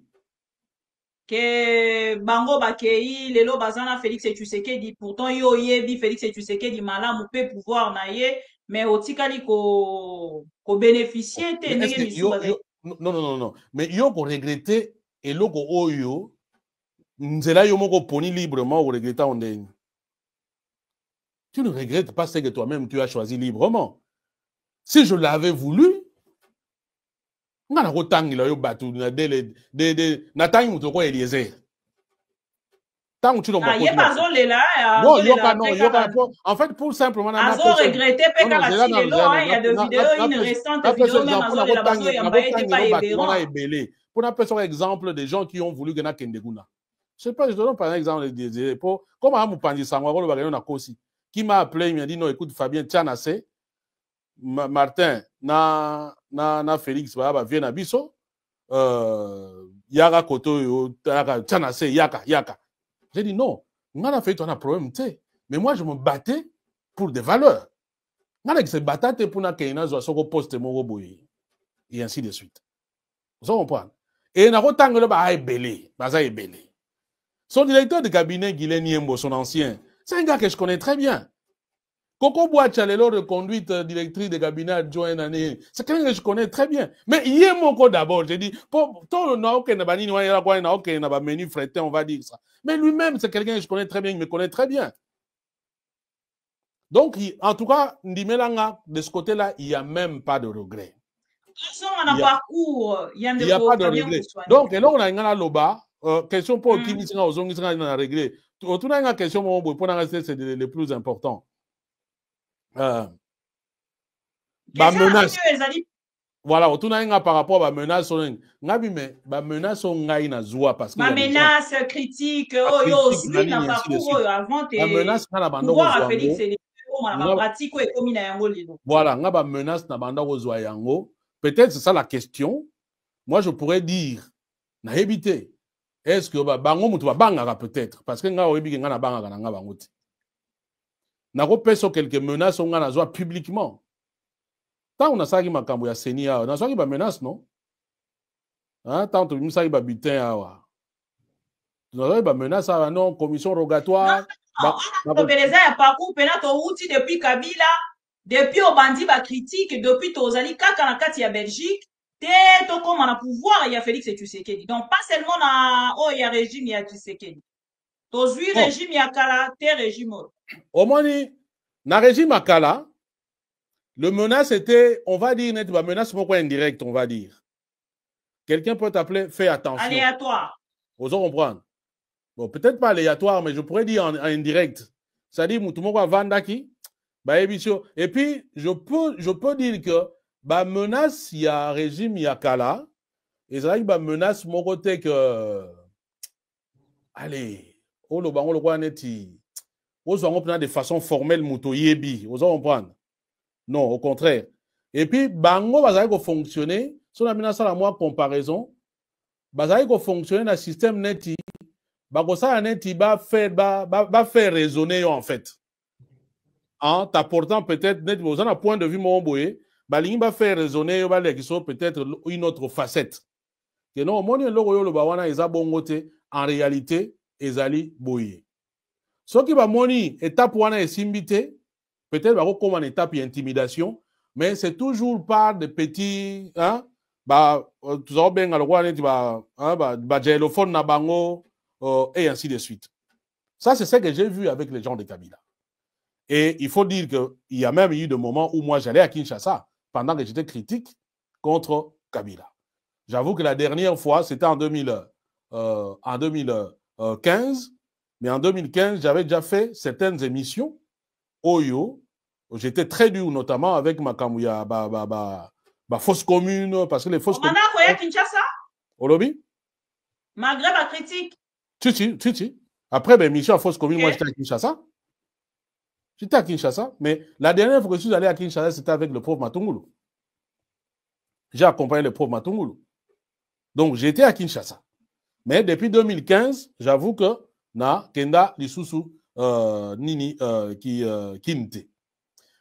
Que Bango Bakei, Lelo Bazana, Félix et Tshisekedi, pourtant yo yebi Félix et Tshisekedi malam ou peut pouvoir naie, mais au tikali ko bénéficier non. Mais yo ko regretter et loko oyo nzela yo moko poni librement ou regretter en dehors. Tu ne regrettes pas ce que toi-même tu as choisi librement. Si je l'avais voulu, on a autant yo batu na tangi mutoko Eliezer. Tant tu non, en fait pour simplement regretter il y a des vidéos une récente vidéo même pour un peu exemple des gens qui ont voulu gagner Kendeguna. Je sais pas, je donne par exemple des comme à Mupandi Sangwaro na Kosi qui m'a appelé, il m'a dit non écoute Fabien Tianassé Martin na Félix ba vient à biso yaka koto Tianassé yaka. J'ai dit non, on a fait un problème, mais moi je me battais pour des valeurs. On a se battre pour que poste et ainsi de suite. Vous comprenez? Et on a autant belé. Son directeur de cabinet, Guilain Niembo, son ancien, c'est un gars que je connais très bien. Coco Boachalelo, reconduite directrice de cabinet adjoint année, c'est quelqu'un que je connais très bien. Mais il y a mon code d'abord, j'ai dit, pour tout le menu frété, on va dire ça. Mais lui-même, c'est quelqu'un que je connais très bien, il me connaît très bien. Donc, en tout cas, de ce côté-là, il n'y a même pas de regret. Il n'y a pas de regret. Donc, et là, on a une loba, question pour qui nous a réglé. Autour d'une question, c'est le plus important. Menace. Voilà, autour par rapport à la menace, mais la menace on a une zoa parce que ma menace critique, oh yo, suit na parcours avant la menace na banda pouvoir à Félix et la pratique et comme il a voilà, on a la menace na banda zoa yango. Peut-être c'est ça la question. Moi je pourrais dire na éviter. Est-ce que bango mutu ba bangara peut-être parce que nga oyebi nga na bangara na nga bango ti. Na ko peso quelques menaces on a zoa publiquement. Tant on a ça qui m'a cambié à Senia, on a ça qui m'a menace non? Hein, tant on a ça qui m'a butin à on a ça menace à non commission rogatoire. Non, a parcours penato outil depuis Kabila, depuis au bandit ba critique, depuis tozali kaka na kati ya Belgique, te to comme on a pouvoir il y a Félix et Tshisekedi. Donc pas seulement na oh il y a régime il y a Tshisekedi. Tozui régime il y a kala, te régime. Au moins na régime akala le menace était, on va dire, net, menace pourquoi indirecte, on va dire. Quelqu'un peut t'appeler, fais attention. Aléatoire. Vous comprendre. Bon, peut-être pas aléatoire, mais je pourrais dire en indirect. C'est-à-dire, tout le monde va vendre qui? Et puis, je peux dire que, menace, il y a régime, il y a Kala. Et c'est vrai que, menace, mon côté que, allez, on le voit net, on se rend de façon formelle, mouto yebi. Vous comprendre? Non, au contraire. Et puis, bango va fonctionner, si on a mis ça à moi comparaison, va fonctionner dans le système neti, ça neti va faire raisonner en fait. En t'apportant peut-être net, vous avez un point de vue mon boye, va faire raisonner, peut-être une autre facette. Que non, mon logo le bawana eza bongote, en réalité, ezali boye. Ce qui va moni étape wana esimbité, peut-être comme en étape d'intimidation, mais c'est toujours par des petits, hein, tout ça bien na bango et ainsi de suite. Ça c'est ce que j'ai vu avec les gens de Kabila. Et il faut dire qu'il y a même eu des moments où moi j'allais à Kinshasa pendant que j'étais critique contre Kabila. J'avoue que la dernière fois c'était en 2015, mais en 2015 j'avais déjà fait certaines émissions Oyo. J'étais très dur, notamment avec ma Kamouya, fausse commune, parce que les fausses communes. Kinshasa? Au lobby? Malgré ma critique. Si. Après, mission à fausse commune, moi j'étais à Kinshasa. J'étais à Kinshasa, mais la dernière fois que je suis allé à Kinshasa, c'était avec le pauvre Matungulu. J'ai accompagné le pauvre Matungulu. Donc j'étais à Kinshasa. Mais depuis 2015, j'avoue que na Kenda Lisusu Nini qui n'était.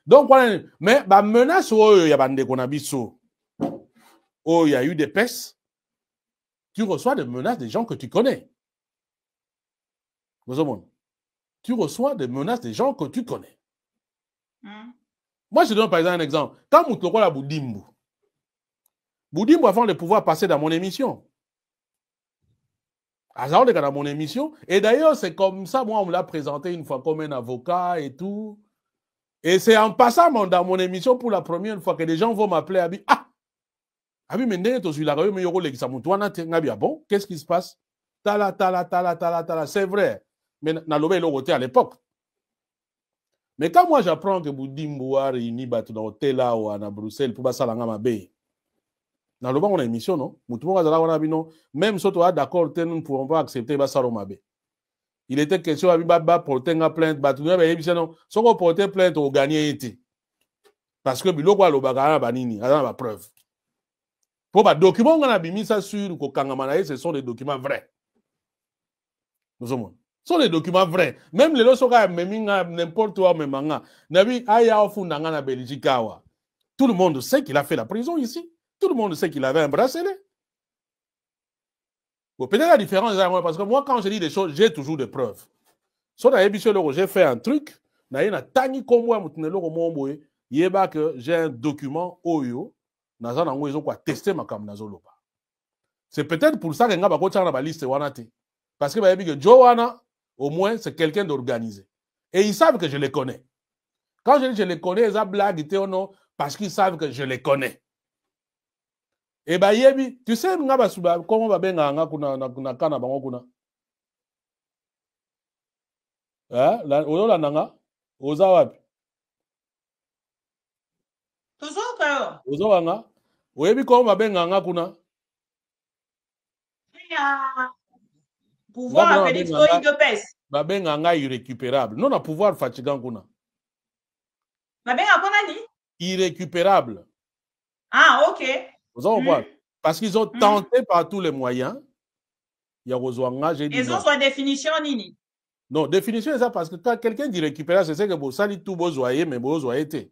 Donc, voilà. Mais, menace, il y a des konabiso. Oh, il y a eu des pestes. Tu reçois des menaces des gens que tu connais. Tu reçois des menaces des gens que tu connais. Moi, je te donne par exemple un exemple. Quand Moutoko la Boudimbu, avant de pouvoir passer dans mon émission. Dans mon émission. Et d'ailleurs, c'est comme ça, moi, on me l'a présenté une fois comme un avocat et tout. Et c'est en passant dans mon émission pour la première fois que les gens vont m'appeler Abi. Ah! Abi, mais bon, qu'est-ce qui se passe? Tala. C'est vrai. Mais Nalobé est à l'époque. Mais quand moi j'apprends que Boudimbo a réuni dans l'hôtel là ou à Bruxelles pour passer à la Mabé, Nalobé on a une émission, non? Même si tu es d'accord, nous ne pouvons pas accepter Bassaro Mabé. Il était question à porter une plainte, si on portait plainte au gagné, parce que biloko lo bagara banini, la preuve. Pour les documents qu'on a mis ça sur Kangamanae, ce sont des documents vrais. Nous sommes. Ce sont des documents vrais. Même les lorsqu'on a n'importe où, même en Belgique, tout le monde sait qu'il a fait la prison ici. Tout le monde sait qu'il avait un bracelet. Bon, peut-être la différence, parce que moi, quand je dis des choses, j'ai toujours des preuves. Si j'ai fait un truc, j'ai un document Oyo, testé ma kamnazoloba. C'est peut-être pour ça que nga bako tchana ba liste wanate. Parce que ba yebi que Joanna, au moins, c'est quelqu'un d'organisé. Et ils savent que je les connais. Quand je dis je les connais, ils ont blague non, parce qu'ils savent que je les connais. Et bah yebi, tu sais nga ba suba comment ba benga nga kuna kana bango kuna. La ola nanga oza wapi? Toujours Oza wanga Oyebi ko babenganga kuna. Pouvoir avec Zoï de pèse. Babenganga irrécupérable. Non, na pouvoir fatigant kuna. Babenga kona ni? Irrécupérable. Ah, ok. Vous en voyez? Parce qu'ils ont tenté par tous les moyens. Il y a Rozwanga, j'ai dit. Ils ont soit définition nini? Non, définition c'est ça parce que quand quelqu'un dit récupérer, c'est que vous salez tout beau zoyer, mais beau zoyer été.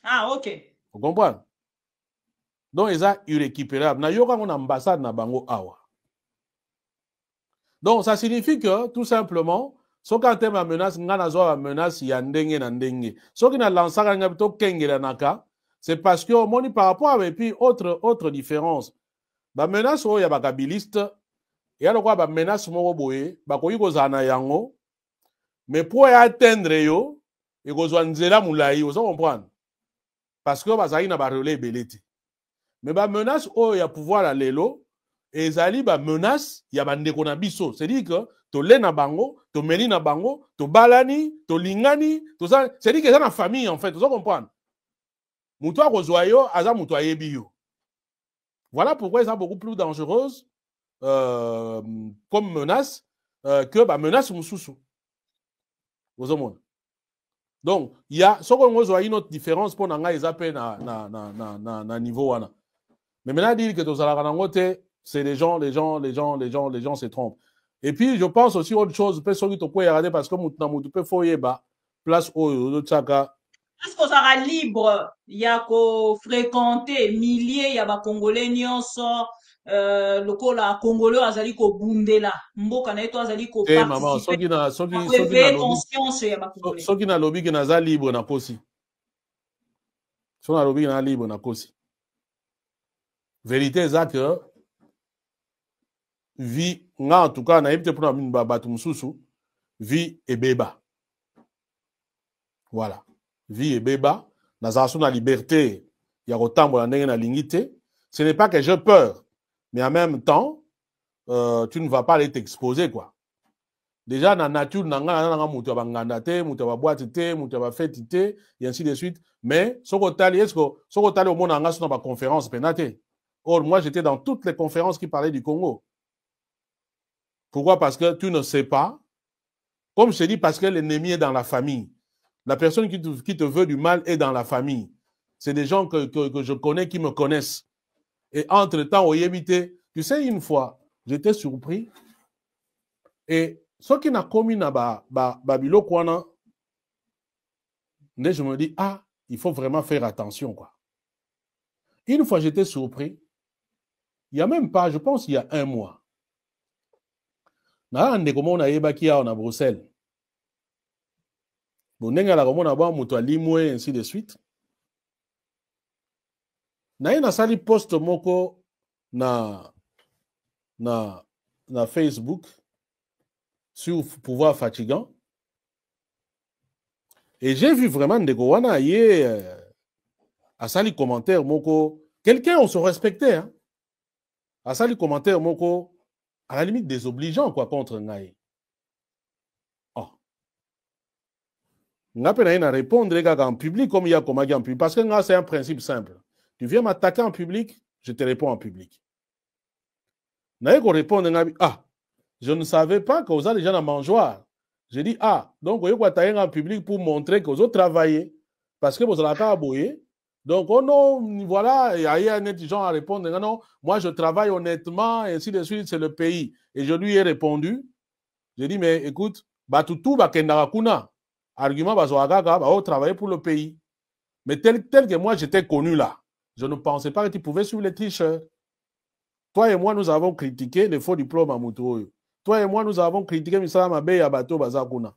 Ah, ok. Vous comprenez? Donc, ils sont irrécupérables. Na yoka mon ambassade na bango awa. Donc, ça signifie que, tout simplement, ce quand tu as menace, ngana zo menace yandenge na ndenge. Ce qui n'a lancé un peu kenge la naka, c'est parce que moni par rapport avec puis autre différence. Ba menace o ya bakabiliste, ya lokwa ba menace moko boye, ba koyi kozana yango, mais pour atteindre yo, e kozwa nzela mulai, vous comprenez? Parce que bazali na ba relais beleti. Mais ba menace o ya pouvoir la lelo, et zali ba menace ya ba ndeko na biso. C'est-à-dire que to le na bango, to meli na bango, to balani, to lingani, tout ça. C'est-à-dire que c'est dans la famille en fait, vous comprenez? Moutoua Rozoyo, aza moutoua yebiyo. Voilà pourquoi ils sont beaucoup plus dangereuses comme menace que ba menace moussoussou. Vous comprenez? Donc, il y a ce qu'on voit une autre différence pour nanga ils appellent na niveau wana. Mais maintenant dire que tous à c'est les gens se trompent. Et puis je pense aussi autre chose, peut-être que tu peux regarder parce que tu peux foyer bas place au tchaka. Est-ce qu'on sera libre? Il y a qu'au fréquenter milliers, il y a ba Congolais nyonso, le kola Congolais azali ko bundela. Mboka na eto azali ko participer. Maman, ceux qui conscience ya ba Congolais. Ceux qui na lobby qui na libre na kosi. Ceux na lobby na libre na kosi. Vérité c'est que vie nga en tout cas na yebite pour na batu mususu vie et beba. Voilà. Vie et beba, dans la liberté, il y a autant de la lignité. Ce n'est pas que j'ai peur, mais en même temps, tu ne vas pas aller t'exposer, quoi. Déjà, dans la nature, et ainsi de suite. Mais, ce que au monde, on a conférence pénatée. Or, moi, j'étais dans toutes les conférences qui parlaient du Congo. Pourquoi? Parce que tu ne sais pas. Comme je te dis, parce que l'ennemi est dans la famille. La personne qui te veut du mal est dans la famille. C'est des gens que je connais, qui me connaissent. Et entre-temps, au Yébité, tu sais, une fois, j'étais surpris. Et ce qui n'a commis na Babilo Kwana, je me dis, ah, il faut vraiment faire attention, quoi. Une fois, j'étais surpris. Il n'y a même pas, je pense, il y a un mois. Na ande comment on a yébaki à Bruxelles. Ainsi de suite. Na sali post moko na Facebook sur pouvoir fatigant. Et j'ai vu vraiment ndeko wana a sali commentaire moko. Quelqu'un on se respectait hein. A sali commentaire moko à la limite désobligeant quoi contre ngai. Je vais répondre en public comme il y a en public. Parce que c'est un principe simple. Tu viens m'attaquer en public, je te réponds en public. Je vais répondre, ah, je ne savais pas que vous avez déjà dans mangeoire. J'ai dit, ah, donc vous avez attaquer en public pour montrer que vous avez travaillé. Parce que vous avez travaillé. Donc, oh non, voilà, il y a un gens à répondre, non, moi je travaille honnêtement, et ainsi de suite, c'est le pays. Et je lui ai répondu, j'ai dit, mais écoute, Batutu Bakendara Kuna. Argument, travailler pour le pays. Mais tel que moi, j'étais connu là, je ne pensais pas que tu pouvais suivre les tricheurs. Toi et moi, nous avons critiqué les faux diplômes à Moutoyo. Toi et moi, nous avons critiqué Misala Mabe et Abato Bazakuna.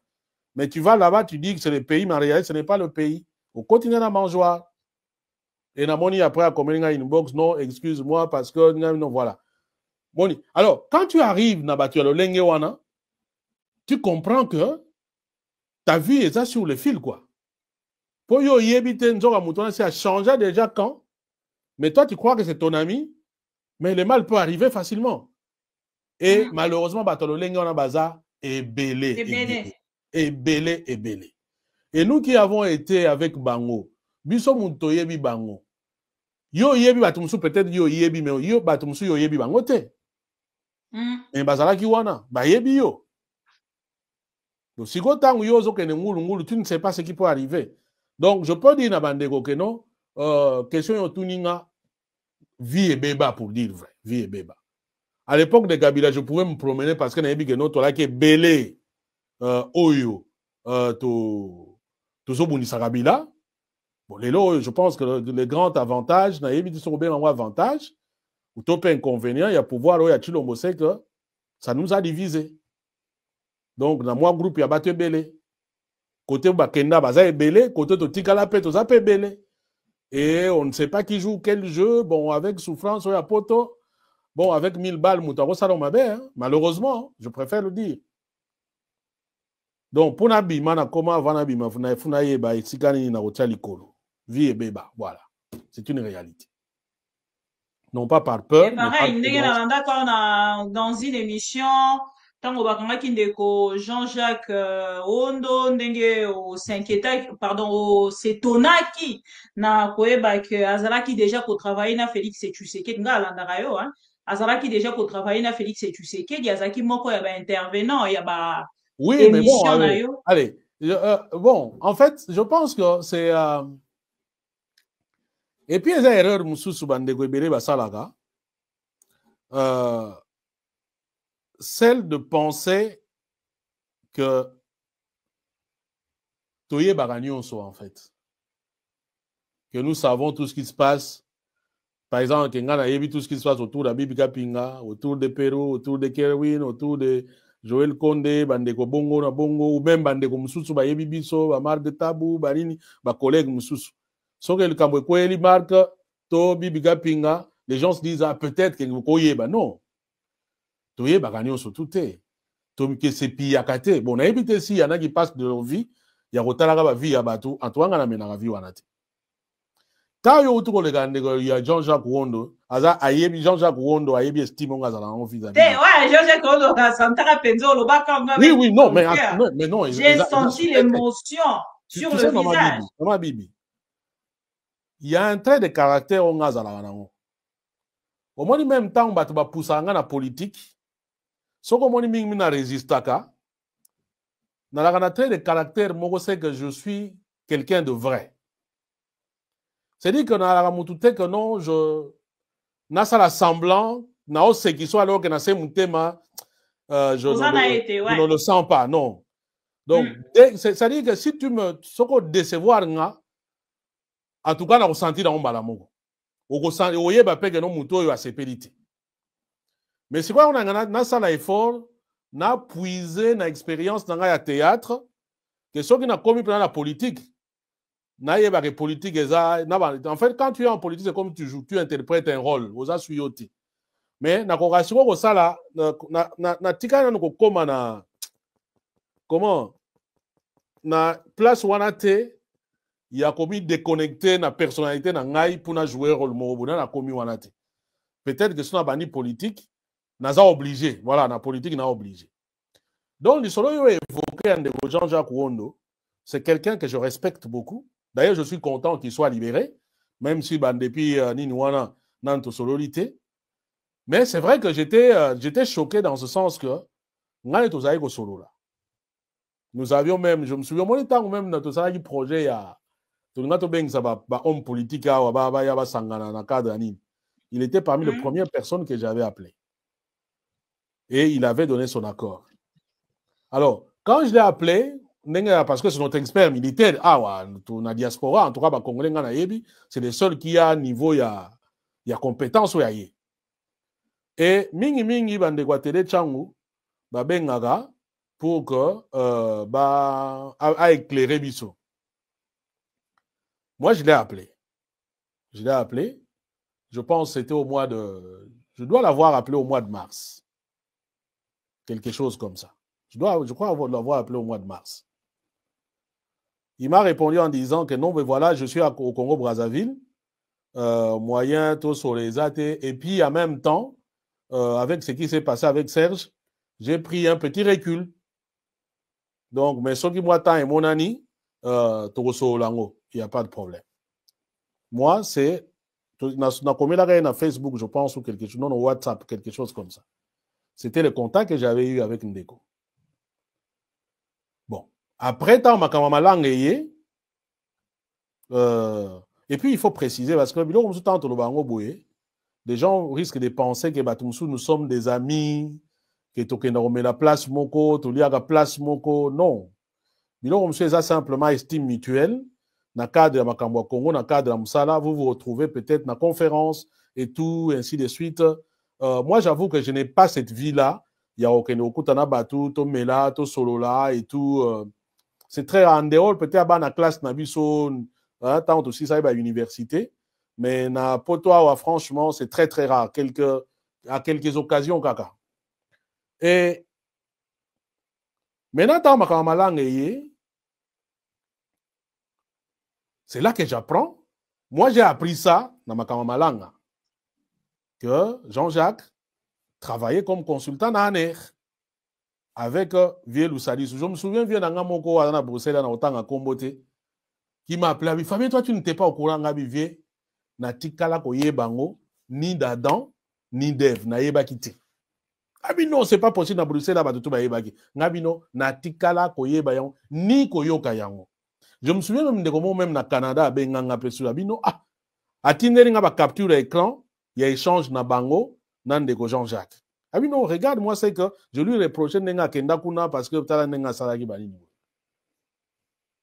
Mais tu vas là-bas, tu dis que c'est le pays, mais en réalité, ce n'est pas le pays. Au quotidien, à mangeoire. Et Namoni, après, à communiquer une box, non, excuse-moi, parce que, non, voilà. Moni. Alors, quand tu arrives, Nabatu, le Lengewana, tu comprends que ta vie est ça sur le fil, quoi. Pour yo yebite nzoka mouton, ça a changé déjà quand? Mais toi, tu crois que c'est ton ami, mais le mal peut arriver facilement. Et malheureusement, Batolo Lengue, on a baza et belé. Et nous qui avons été avec Bango, biso moutoyebi Bango, Yo yebi batumsu peut-être yo yebi mais yo batumsu yo yebi bangote. Et bazala ki wana ba yebi yo. Donc si go tangu yo zo kene ngulu tu ne sais pas ce qui peut arriver. Donc je peux dire na bandeko que non question yo tuninga vie et béba pour dire vrai, vie et béba. À l'époque de Kabila, je pouvais me promener parce que nayebi que non to la ke belé oyo to zo bunisa Kabila. Bon, je pense que le grand avantage, nayebi ti so bien en avantage ou top inconvénient, il y a pouvoir il y a Chilombo c'est que ça nous a divisé. Donc dans moi groupe il y a battu belé. Côté bakenda baza belé, côté to tikala pe to za pe belé. Et on ne sait pas qui joue quel jeu, bon avec souffrance ou ya poto. Bon, avec 1000 balles, Moutaro Salon Mabé, malheureusement, je préfère le dire. Donc, pour Nabi, comment Vanabi, Funaye, Sikani, Narotalikolo. Vie et béba, voilà. C'est une réalité. Non pas par peur. Et pareil, dans une émission, tant au Jean-Jacques Ondo, ndenge au Sanketa, pardon, au Setonaki, na koeba que Azalaki déjà ko travailler na Félix et Tshisekedi nga landarayo, hein. Azalaki déjà ko travailler na Félix et Tshisekedi, Azaki moko ya ba intervenant, ya ba oui, émission mais bon, allez, bon, en fait, je pense que c'est et puis il y a une erreur mususu bandeko ebele basalaga. Celle de penser que Toye Baranionso, en fait. Que nous savons tout ce qui se passe. Par exemple, Kengana Yebi, tout ce qui se passe autour de Bibi Kapinga, autour de Pérou, autour de Kerwin, autour de Joël Condé, Bandeko Bongo na Bongo, ou même Bandeko Mususu, Yebi Biso, Bamar de Tabou, Barini, collègue Mususu. Sauf que le Kamboué marque, To Bibi Kapinga, les gens se disent, ah, peut-être que Koye, non. Toye Baranionso, tout est. Que c'est piyakate. Bon, on a évité si il y en a qui passent de leur vie, il y a Rotalaga vie à Batou, Antoine a mené la vie ou anate. Quand il y a Jean-Jacques Wondo, Jean-Jacques Wondo a yebi estime on a en vis-à-vis. Ouais, Jean-Jacques Wondo, ça me penzo le bac comme oui, oui, non, mais non. J'ai senti l'émotion sur le visage. Maman Bibi. Il y a un trait de caractère on a dans au moins même temps, on va pousser en la politique. Ce que je dis, je résiste à ça. Dans la trait de caractère, moi, c'est que je suis quelqu'un de vrai. C'est-à-dire que dans la moutouté que non, je n'ai pas semblant, n'a ce qui soit alors que dans ces moutema, je ne le sens pas, non. Donc, c'est-à-dire que si tu me, ce que décevoir, en tout cas, on ressenti dans mon balamogo. On ressent, on y est, que non moutou a ses pélités. Mais c'est quoi on a ça l'effort, on a puisé dans l'expérience dans le théâtre, que ceux qui n'ont commis pendant la politique, la politique en fait, quand tu es en politique, c'est comme tu joues, tu interprètes un rôle, vous avez suivi. Mais na correction au ça là, na tika na comme na comment na place wanate il y a commis déconnecté na personnalité na ngai pour na jouer rôle mo na commis wanate. Peut-être que c'est une bani politique. N'a obligé, voilà, la politique n'a obligé. Donc, le solo évoqué un de Jean-Jacques Wondo, c'est quelqu'un que je respecte beaucoup. D'ailleurs, je suis content qu'il soit libéré, même si depuis Ninouana n'a pas sololité. Mais c'est vrai que j'étais choqué dans ce sens que nous avons solo là. Nous avions même, je me souviens, mon temps même notre projet, il y a homme politique, il était parmi les premières personnes que j'avais appelées. Et il avait donné son accord. Alors, quand je l'ai appelé, parce que c'est notre expert militaire, dans la diaspora, en tout cas, Congolais, c'est le seul qui a niveau, il y a compétence. Et mingi mingi bandegwatele changu, bengaga, pour que, a éclairé Bisso. Moi, je l'ai appelé. Je pense que c'était au mois de, je dois l'avoir appelé au mois de mars. Quelque chose comme ça. Je crois l'avoir appelé au mois de mars. Il m'a répondu en disant que non, mais voilà, je suis au Congo-Brazzaville, moyen, tout sur les athées, et puis en même temps, avec ce qui s'est passé avec Serge, j'ai pris un petit recul. Donc, mais ce qui m'attend est mon ami, il n'y a pas de problème. Moi, c'est na commis na Facebook, je pense, ou quelque chose, non, WhatsApp, quelque chose comme ça. C'était le contact que j'avais eu avec Ndeko. Bon. Après, tant ma langue et puis il faut préciser, parce que les gens risquent de penser que nous sommes des amis, que tu la place moko, tu la place moko. Non. C'est simplement estime mutuelle. Dans le cadre de Makambo Congo, dans le cadre de Moussala, vous vous retrouvez peut-être dans la conférence et tout, ainsi de suite. Moi, j'avoue que je n'ai pas cette vie-là. Il y a aucun okutana batu, to mela, to solola et tout. C'est très en dehors, peut-être dans la classe, tant aussi ça à l'université. Mais na potoa, franchement, c'est très très rare. À quelques occasions, kaka. Et maintenant, dans ma langue, c'est là que j'apprends. Moi, j'ai appris ça dans ma langue. Que Jean-Jacques travaillait comme consultant à ANER avec Vieux Loussadis. Je me souviens, Vieux Nangamoko à Bruxelles, dans autant à Comboté, qui m'a appelé. Fabien, toi, tu n'étais pas au courant, Vieux. Natikala koye bango, ni d'Adam, ni d'Ève, na yeba kite. Abi non, c'est pas possible, na Bruxelles, là-bas, tout ba yeba ki. Ngabino, natikala koye bayango, ni koyo kayango. Je me souviens même de comment, même na Canada, ben nganga pesu, abi non, ah, atinderi nga ba capture écran, il y a échange na bango, nan de Jean-Jacques. Abi non, regarde, moi, c'est que je lui reprochais nenga kenda kuna parce que tala nenga salaki banini.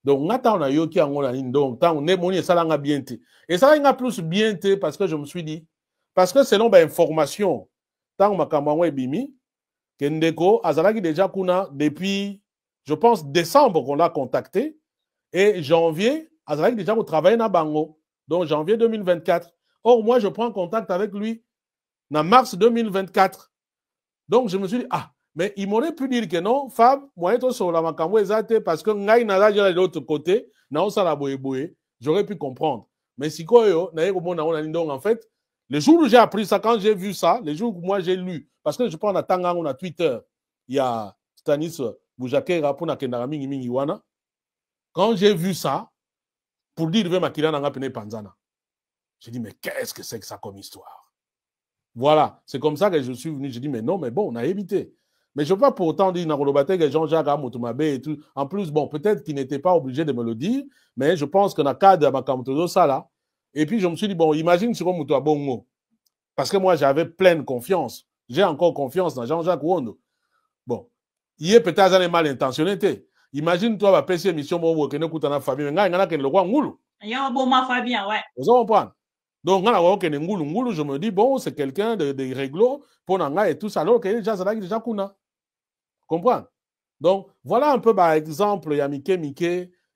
Donc, on a eu qui en donc, on est moni salanga bien té. Et ça a plus bien té parce que je me suis dit, parce que selon l'information, tant ma kambango et bimi, Kendeko, Azalaki déjà kuna depuis, je pense, décembre qu'on l'a contacté, et janvier, Azalaki déjà qu'on travaille na bango, donc janvier 2024. Or, moi, je prends contact avec lui en mars 2024. Donc, je me suis dit, ah, mais il m'aurait pu dire que non, Fab, moi, je suis la parce que Ngaï n'a de l'autre côté, j'aurais pu comprendre. Mais si quoi, en fait, le jour où j'ai appris ça, quand j'ai vu ça, le jour où moi j'ai lu, parce que je prends la Tanga, on a Twitter, il y a Stanis Boujake, Rapuna Kendarami, Mingiwana. Quand j'ai vu ça, pour dire, je vais Panzana. J'ai dit, mais qu'est-ce que c'est que ça comme histoire? Voilà, c'est comme ça que je suis venu. J'ai dit, mais non, mais bon, on a évité. Mais je ne veux pas pour autant dire que Jean-Jacques Amoutoumabé et tout. En plus, bon, peut-être qu'il n'était pas obligé de me le dire, mais je pense que dans le cadre de Makamotozo, ça là. Et puis, je me suis dit, bon, imagine sur Moutoua Bongo. Parce que moi, j'avais pleine confiance. J'ai encore confiance dans Jean-Jacques Wondo. Bon, il est peut-être un mal intentionné. Imagine, toi, la PC émission, que nous écoutons Fabien, il y a le roi Ngoulou. Il y a un bon Fabien, ouais. Vous comprenez? Donc, je me dis, bon, c'est quelqu'un de réglo, pour Nanga et tout ça, alors qu'il est déjà Kuna. Comprends? Donc, voilà un peu par exemple, il y a Mike,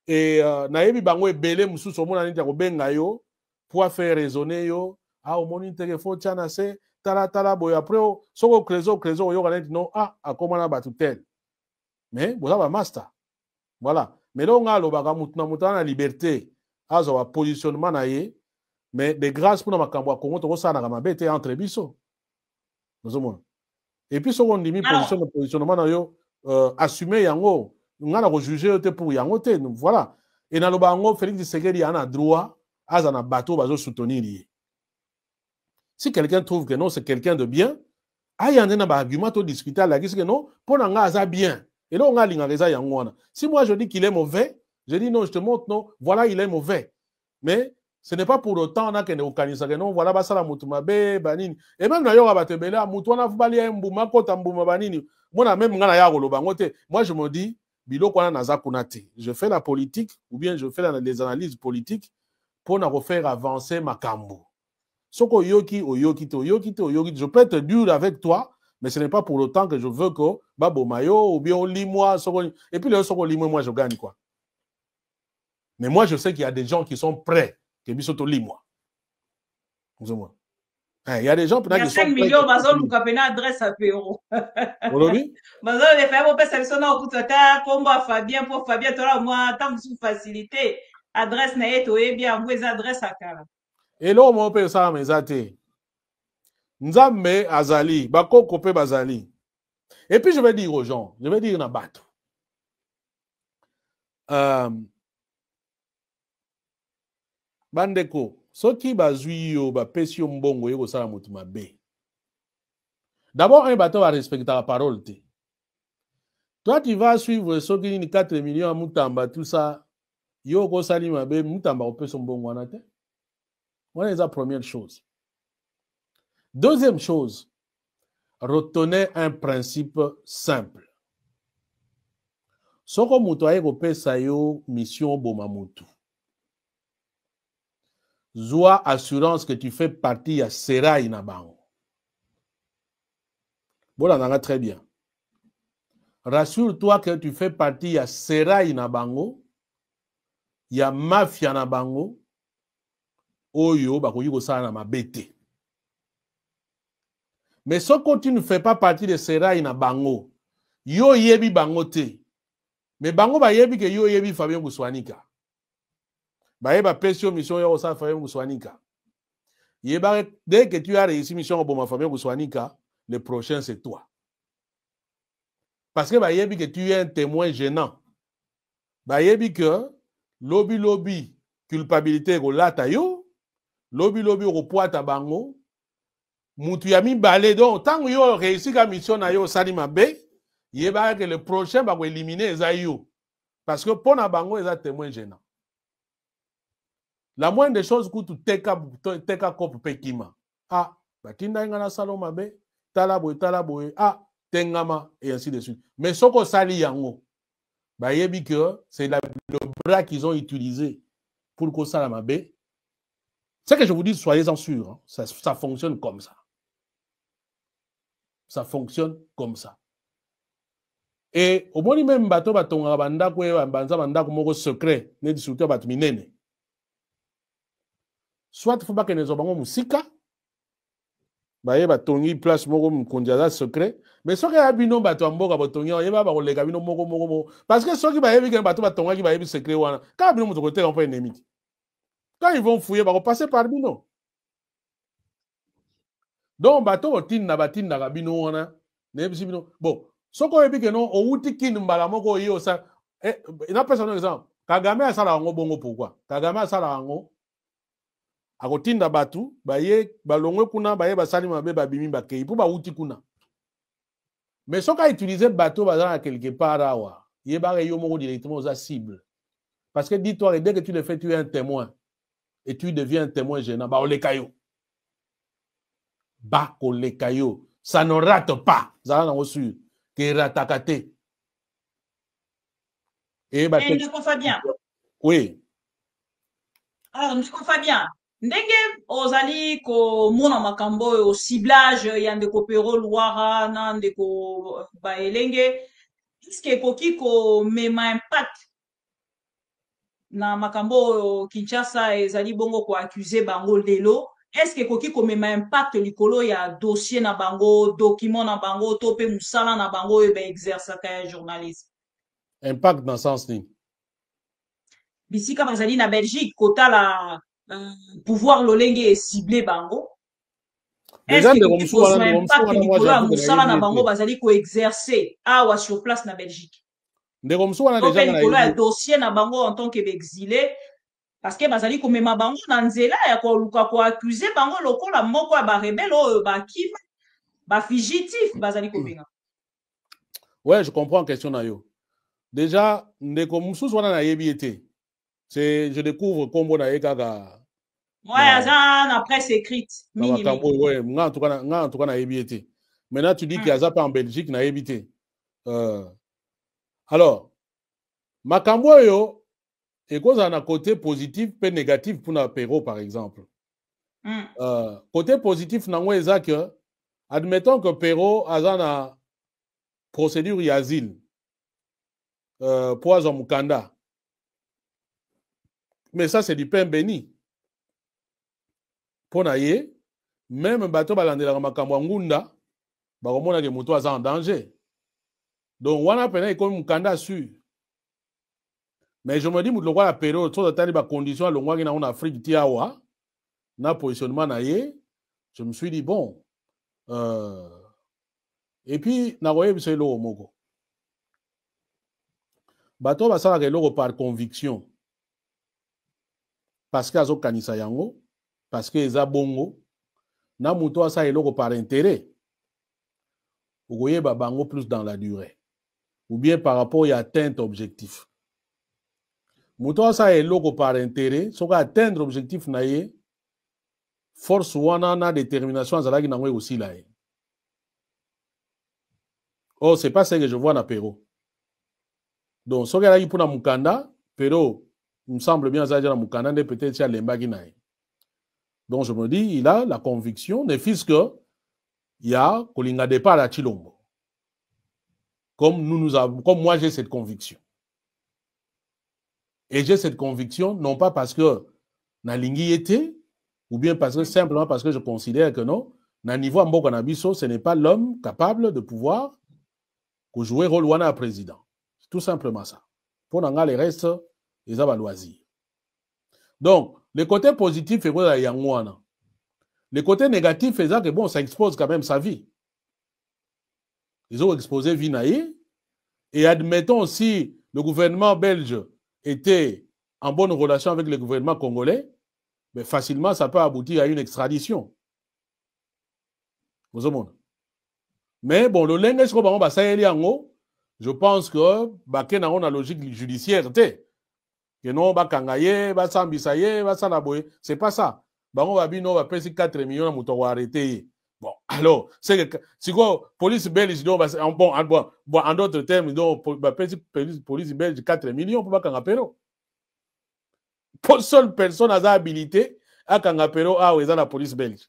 et Naebi Bango et Belé, Moussou, Somo, Nanita, Bengayo, pour faire raisonner, yo, ah, au moni, téléphone, Tchanase, Tala, boy, après, Soko, Krezo, yo, non, ah, à comment on a battu tel. Mais, vous avez un master. Voilà. Mais là, on a la liberté, à un positionnement, mais de grâce pour ma Congo, on a ma bête entre biso. Et puis, on dit positionnement, assumer yango, on a jugé pour yango, voilà. Et dans le bango, Félix Tshisekedi a un droit à un bateau à soutenir. Si quelqu'un trouve que non, c'est quelqu'un de bien, il y a un argument à discuter à la guise que non, pour un bien. Et là, on a l'ingrédient yango. Si moi je dis qu'il est mauvais, je dis non, je te montre non, voilà, il est mauvais. Mais ce n'est pas pour autant que non, voilà, basala mutumabe, banini. Et même d'ailleurs, abatebela, mutuana fubali ya mbuma, kota mbuma banini. Moi, même ngana ya bangote. Moi, je me dis, bilo kwa naza kunate. Je fais la politique, ou bien je fais les analyses politiques pour nous refaire avancer ma kambo. Soko yoki, oyoki, je peux être dur avec toi, mais ce n'est pas pour autant que je veux que Babo Mayo, ou bien lis-moi, et puis le soko lis-moi, moi je gagne quoi. Mais moi, je sais qu'il y a des gens qui sont prêts. Que bisoto lis-moi. Il y a des gens qui sont prêts. Il y a 5 millions, Bazol, vous avez une adresse à Péro. Oui. Bazol, les femmes, on peut s'amuser dans le coup combat Fabien, pour Fabien, toi, moi, tant que sous facilité, adresse n'est pas bien, vous adresse à Kala. Et là, on peut ça, mes athées. Nzambe Azali, Bako Kope Bazali. Et puis, je vais dire aux gens, je vais dire Nabato. Bandeko, soki bazwi yo bapesi yo mbongo ye kosala motu mabe. D'abord un bateau va respecter la parole te. Toi tu vas suivre soki ni 4 millions à Mutamba tout ça yo kosali mabe Mutamba opesa son mbongo wana te. Voilà la première chose. Deuxième chose, retenez un principe simple. Soko mutu aye kopesa yo mission boma mutu. Zoa assurance que tu fais partie à Serai na bango. Bon, on a très bien. Rassure-toi que tu fais partie à Serai na bango, il y a mafia na bango, oyo bakoyi kosala na mabete. Mais ce que tu ne fais pas partie de Serai na bango, yo yebi bango te. Mais bango ba yebi que yo yebi Fabien Bouswanika. Ba yeba pesio mission yo sa Fabien Bouswanika. Yeba dès que tu as réussi mission au Fabien Bouswanika, le prochain c'est toi. Parce que ba yebi que tu es un témoin gênant. Ba yebi que lobby culpabilité ko lata yo, lobby repoata bango. Mutu ya mi balé donc tant yo réussi ka mission na yo sali mabe, yeba que le prochain va éliminer Ezayo. Parce que pour na bango eza témoin gênant. La moindre des choses que tu teka kopu pekima. Ah, batinda inga na salo mabe, talaboy, ah, tengama et ainsi de suite. Mais soko sali yango, ba yebi que c'est le bras qu'ils ont utilisé pour que ça la mabe. C'est que je vous dis, soyez-en sûrs, hein. Ça fonctionne comme ça. Ça fonctionne comme ça. Et au moins même bateau batonga banda kwe banza banda moko secret ne discuter bat minene. Soit faut pas que nous bango musika ba yeba tongi place moko mkondiaza secret, mais soki ya bino bato mboka batongi yeba ba kolega bino moko parce que soki ba yebi que bato batonga ki ba yebi secret wana ka bino muto côté on peut ennemi. Quand ils vont fouiller, ils passer par bino. Donc, bateau batinda kabino wana, nebisi bino. Bon, soko ebi que non, o uti kin mbala moko yo sa. Ina pesa un exemple. Kagame asala ngo bongo pourquoi? Kagame asala ngo akotinda batu, baye balongwe kuna baye basali mabe babimi bakei pour ba uti kuna. Mais soka utiliser bateau bazana quelque part awa, yeba yo moko directement aux cibles. Parce que dis-toi, dès que tu le fais, tu es un témoin. Et tu deviens un témoin gênant. Bah, olekayo. Bah, olekayo. Ça ne rate pas. Ça n'a pas sûr. Que ratakate. Et bah, Ndeko Fabien. Oui. Alors, Ndeko Fabien. Ndenge ozali ko mona makambo au ciblage ya Ndeko Pero Luara na Ndeko Baelenge. Est-ce que koki ko mema impact na makambo Kinshasa ezali bongo ko accuser bango lelo? Est-ce que koki ko mema impact likolo ya dossier na bango, document na bango, tope musala na bango e ba exercer ka journaliste? Impact dans sens ni. Bisika bazali na Belgique kota la pouvoir lolenge ciblé bango. Est-ce que koki ko mema impact likolo ya musala na bango bazali ko exercer awa sur place na Belgique? Ndeko msu wana déjà na yébi dossier na bango en tant que exilé parce que bazali ko mema bango na nzela ya ko luka ko accuser bango lokola moko ya ba rebelle o ba kima ba fugitif bazali ko benga. Ouais, je comprends question na yo. Déjà ndeko msu wana na yebi été. C'est je découvre kombo na yekaka. Ouais, ça na presse écrite minimum. Ouais, nga en tout cas na yebi été. Maintenant tu dis qu'il y a ça pas en Belgique na yebi été. Alors, makambo yo et cause un côté positif et négatif pour la Pero par exemple. Côté positif nango eza que admettons que Pero a une procédure d'asile pour azwa mukanda. Mais ça c'est du pain béni. Pour naye même bato balandela makambo ngunda bakomona ke muto aza en danger. Donc, on a peine comme un candidat sûr. Mais je me dis, que la période, sur la condition, en Afrique, tiawa, na positionnement, je me suis dit, bon. Et puis, na voyé, c'est l'eau mogo. Bato, va ça, l'eau par conviction. Parce qu'il y a un kanisa yango, parce que eza bongo na muto asa eloko par intérêt okoyeba bango plus dans la durée ou bien par rapport à atteindre objectif muto asa eloko par intérêt soki atteindre objectif na ye force wana na détermination azalaki nango aussi là. Oh, c'est pas ce que je vois na Pero. Donc, ce qu'il y a pour na Mukanda, Pero, il me semble bien ça na Mukanda, mais peut-être il y a l'embagi naï. Donc, je me dis, il a la conviction, ne fût-ce que il y a Kolinga départ à Chilombo. Comme moi j'ai cette conviction. Et j'ai cette conviction, non pas parce que na lingi était, ou bien parce que simplement parce que je considère que non, na niveau Mboka Nabiso, ce n'est pas l'homme capable de pouvoir jouer rôle wana président. C'est tout simplement ça. Pour n'en les restes, ils ont loisir. Donc, le côté positif est quoi yangwana. Le côté négatif c'est que bon, ça expose quand même sa vie. Ils ont exposé Vinaï. Et admettons si le gouvernement belge était en bonne relation avec le gouvernement congolais, mais facilement ça peut aboutir à une extradition. Vous savez. Mais bon, le lingue, je pense que on a logique judiciaire. Que non, c'est pas ça. On va payer 4 millions pour arrêter. Bon, alors, c'est que si la police belge, en d'autres termes, la police belge 4 millions pour Kangapero. Pour seule personne a habilité à Kangapero, à la police belge.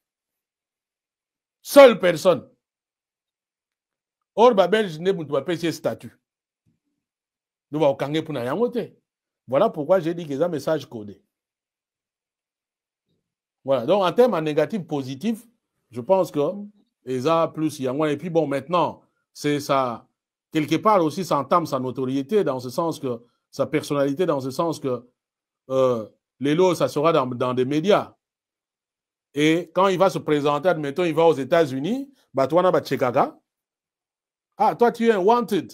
Seule personne. Or, la Belge ne peut pas payer statut. Nous allons kanger pour n'ayangote. Voilà pourquoi j'ai dit que c'est un message codé. Voilà. Donc, en termes négatif, positif, je pense que les a plus yango. Et puis, bon, maintenant, c'est ça. Quelque part aussi, ça entame sa notoriété, dans ce sens que, sa personnalité, dans ce sens que, les lots, ça sera dans des médias. Et quand il va se présenter, admettons, il va aux États-Unis, bah, toi, na ba tchekaka. Ah, toi, tu es un wanted.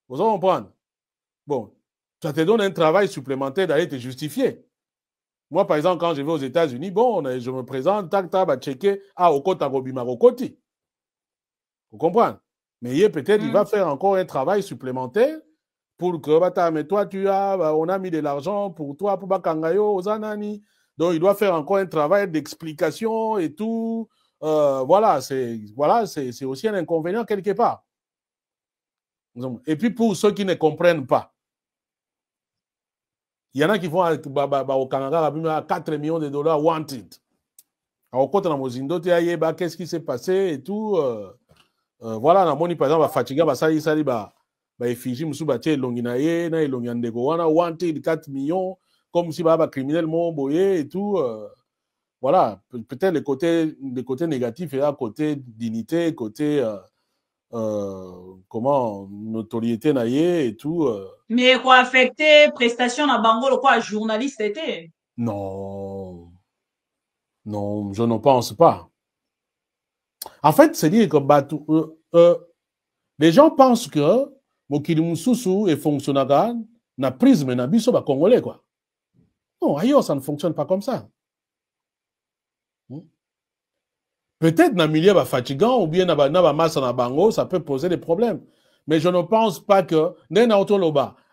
Vous comprenez? Bon, ça te donne un travail supplémentaire d'aller te justifier. Moi, par exemple, quand je vais aux États-Unis, bon, je me présente, tac, tac, va checker, ah, au Kota Gobimarokoti. Vous comprenez? Mais peut-être il va faire encore un travail supplémentaire pour que, bah, mais toi, on a mis de l'argent pour toi, pour Bakangayo, Ozanani. Donc, il doit faire encore un travail d'explication et tout. Voilà, c'est aussi un inconvénient quelque part. Et puis pour ceux qui ne comprennent pas, il y en a qui vont au Canada à 4 millions de dollars wanted. Qu'est-ce qui s'est passé et tout. Voilà, par exemple, Fatiga, wanted 4 millions, comme si criminel et tout. Voilà, peut-être le côté négatif et à côté dignité, côté comment notoriété naïe et tout. Mais quoi affecter prestation à Bango, quoi journaliste était? Non, non, je ne pense pas. En fait, c'est dire que les gens pensent que Mokili Moussoussou est fonctionnaire na prisme na biso ba congolais quoi. Non, ailleurs ça ne fonctionne pas comme ça. Peut-être dans le milieu fatigant ou bien dans la masse na bango, ça peut poser des problèmes. Mais je ne pense pas que,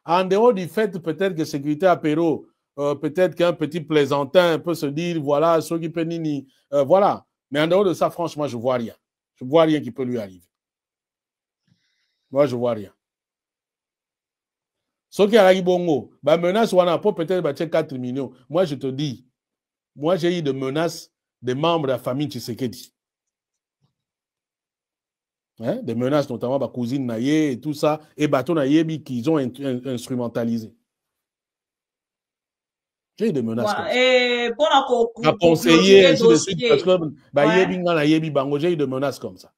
en dehors du fait peut-être que sécurité à Péro, peut-être qu'un petit plaisantin peut se dire, voilà, ceux qui peuvent nini, voilà. Mais en dehors de ça, franchement, je ne vois rien. Je ne vois rien qui peut lui arriver. Moi, je ne vois rien. Ceux qui arrivent bongo, menace ou peut-être 4 millions. Moi, je te dis, moi, j'ai eu des menaces des membres de la famille Tshisekedi. Hein? Des menaces, notamment ma cousine Naye et tout ça, et Bato Nayebi qu'ils ont instrumentalisé. J'ai eu des menaces. Et pour la conseiller, ainsi de suite, parce que j'ai eu des menaces comme ça.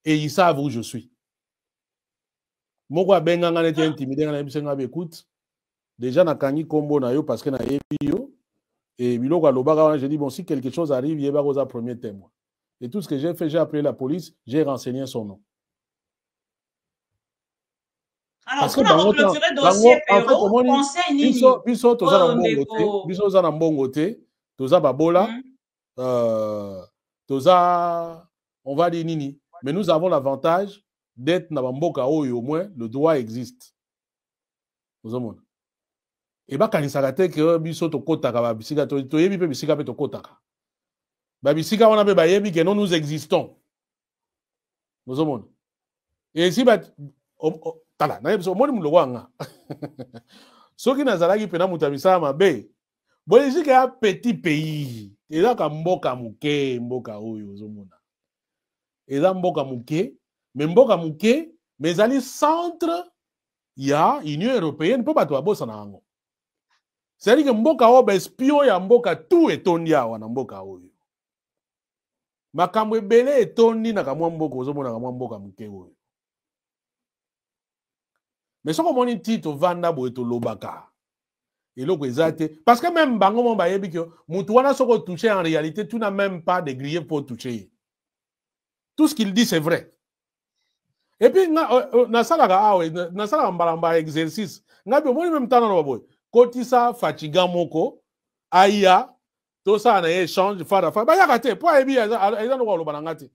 Et ils savent où je suis. Moi, Benga était intimidé, écoute, déjà, na kangi kombo na yo parce que na yebi yo. Et je dis, bon, si quelque chose arrive, il y a un premier témoin. Et tout ce que j'ai fait, j'ai appelé la police, j'ai renseigné son nom. Alors, parce pour clôturer le dossier, Péro, conseil Nini. Biso, toza na mbongo te, toza, on va dire nini. Mais nous avons l'avantage d'être dans Mboka où au moins le droit existe. Vous avez et bah quand il s'arrête que biso to kotaka ba bisika to yebi pe bisika pe to kotaka. Ba bisika on a pe ba yebi que non nous existons. Vous avez et si ba tala na yebi so moni muloko anga. Soki nazalaki pena mutabisa mabe. Bolisi que un petit pays. Et là ka mboka muke mboka oyo ozomona. Et là mboka muke, mais mboka muke, mais ali centre ya Union européenne po bato babosa na ngo. C'est-à-dire que mboka oyo espion ya mboka tout etondi awa na mboka oyo. Makambo ebele etondi na kamwa mboka ozomona kamwa mboka muke oyo. Mais soko moni tito vanda bo eto lobaka. Eloko ezate parce que même bango mo bayebi que mutu wana soko toucher en réalité tu n'as même pas de grief pour toucher. Tout ce qu'il dit c'est vrai. Et puis na salaka awe na salaka mbalamba exercice. Ngabi moni même temps na boy. Kotisa fatiga moko aya to ça na échange fara ba yakate po ebi eza no ko lobana ngati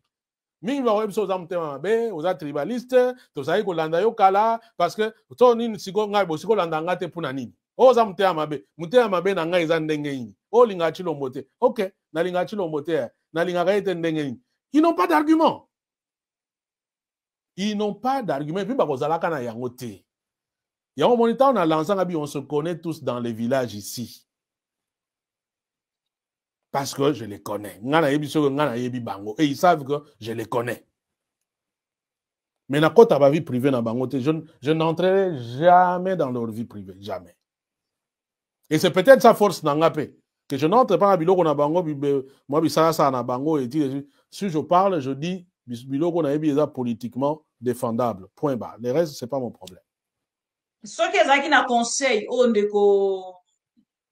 mingi ba web so za mtema be oza tribaliste to sai ko landa yo kala parce que to nini siko ngai bo siko landa ngate puna nini o za mtema be na ngai za ndenge yini o linga chilombo te OK na linga chilombo te na linga kaite ndenge yini ils n'ont pas d'argument et puis ba ko zalaka na yango te. Il y a un moment on a lancé, on se connaît tous dans les villages ici. Parce que je les connais. Et ils savent que je les connais. Mais na kota ba vie privée na bango, je n'entrerai jamais dans leur vie privée. Jamais. Et c'est peut-être sa force n'angapé. Que je n'entre pas dans biloko na bango, moi bisasa na bango, et si je parle, je dis biloko na yebi eza politiquement défendable. Point barre. Le reste, c'est pas mon problème. Ce qui est un conseil, on ndeko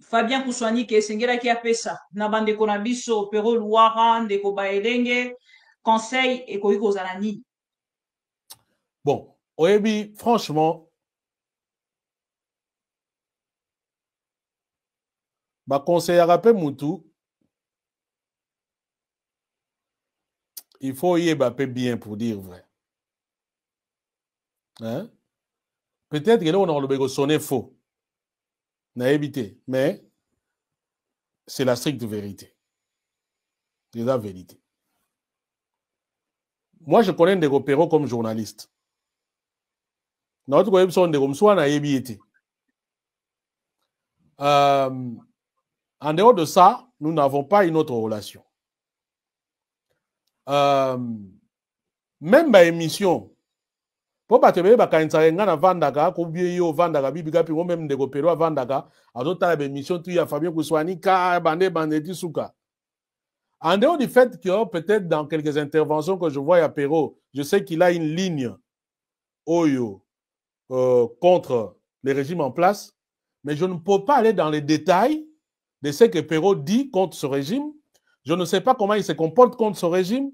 Fabien Kouswani ke sengera ki apesa na bandeko na biso pero Luara ndeko baelenge conseil et ko kozala nini. Bon, oyebi franchement ba conseil à rappeler mutu il faut y être bien pour dire vrai. Hein? Peut-être que là, on a le sonné faux. N'a évité. Mais c'est la stricte vérité. C'est la vérité. Moi, je connais des opéros comme journaliste. Notre coalition de Romsoa n'a évité. En dehors de ça, nous n'avons pas une autre relation. Même ma émission, pour pas te dire que na vandaka ko bieyo vandaka bibiga pi même de kopero vandaka azota la émission tu ya Fabien Kouswani ka bande tisuka. En dehors du fait que peut-être dans quelques interventions que je vois à Perrault, je sais qu'il a une ligne oyo contre les régimes en place, mais je ne peux pas aller dans les détails de ce que Perrault dit contre ce régime. Je ne sais pas comment il se comporte contre ce régime.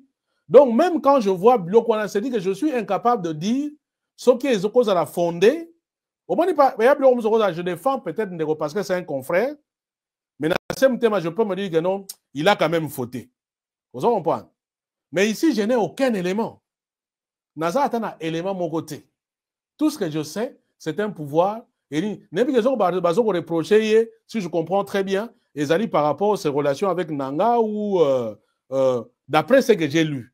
Donc, même quand je vois Biloko Wana, c'est dit que je suis incapable de dire ce qui est cause à la fondée. Je défends peut-être parce que c'est un confrère, mais dans ce même thème, je peux me dire que non, il a quand même fauté. Vous comprenez? Mais ici, je n'ai aucun élément. Naza a un élément de mon côté. Tout ce que je sais, c'est un pouvoir. Et reprocher, si je comprends très bien, les alliés par rapport à ses relations avec Nanga ou d'après ce que j'ai lu.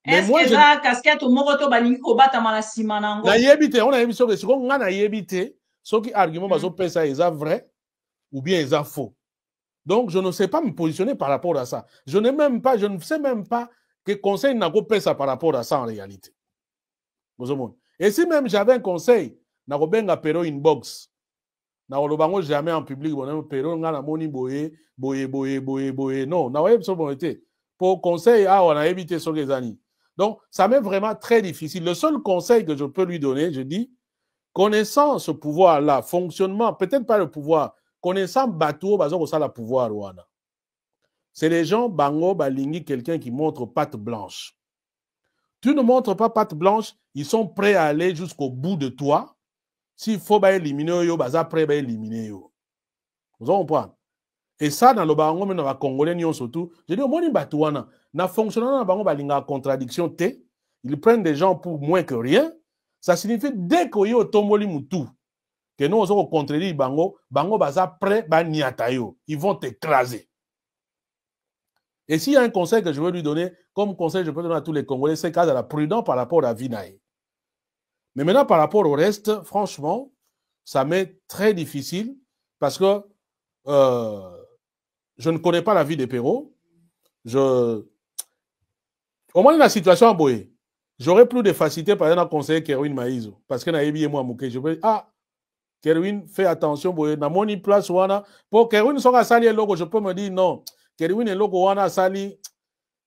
Est-ce que ça casquette au moroto balingi kobata malasima nango? Na yebite, on a émission que si on a yebite, ce qui argument bazo pesa est vrai ou bien est faux. Donc je ne sais pas me positionner par rapport à ça. Je ne sais même pas que conseil n'a pas pesa par rapport à ça en réalité. Et si même j'avais un conseil, n'a pas ben apéro inbox. N'a pas jamais en public, bon apéro ngana moni boye. Non, n'a pas so bon été. Pour conseil, on a évité ce que les. Donc, ça m'est vraiment très difficile. Le seul conseil que je peux lui donner, je dis, connaissant ce pouvoir-là, fonctionnement, peut-être pas le pouvoir, connaissant Batou, ça le pouvoir, c'est les gens, bango, balingi, quelqu'un qui montre patte blanche. Tu ne montres pas patte blanche, ils sont prêts à aller jusqu'au bout de toi. S'il faut éliminer, ils sont prêts à éliminer. Vous comprenez? Et ça, dans le bango, mais dans les Congolais, surtout, je dis, au moins, na fonctionnant dans le bango, balinga contradiction T, ils prennent des gens pour moins que rien. Ça signifie, dès qu'il y a tomboli moutou, que nous, on contredit bango, bango baza prêt, baniatayo. Ils vont t'écraser. Et s'il y a un conseil que je veux lui donner, comme conseil, je peux donner à tous les Congolais, c'est qu'à la prudence par rapport à la vie naïe. Mais maintenant, par rapport au reste, franchement, ça m'est très difficile parce que je ne connais pas la vie des Perrault. Au moins, dans la situation à Boé, j'aurais plus de facilité, par exemple, à conseiller Kerwin Maïzo. Parce que Naïbi et moi, Mouké, je peux Kerwin, fais attention, Boé. Dans mon place, pour Kerwin, je peux me dire non. Kerwin est logo, wana sali.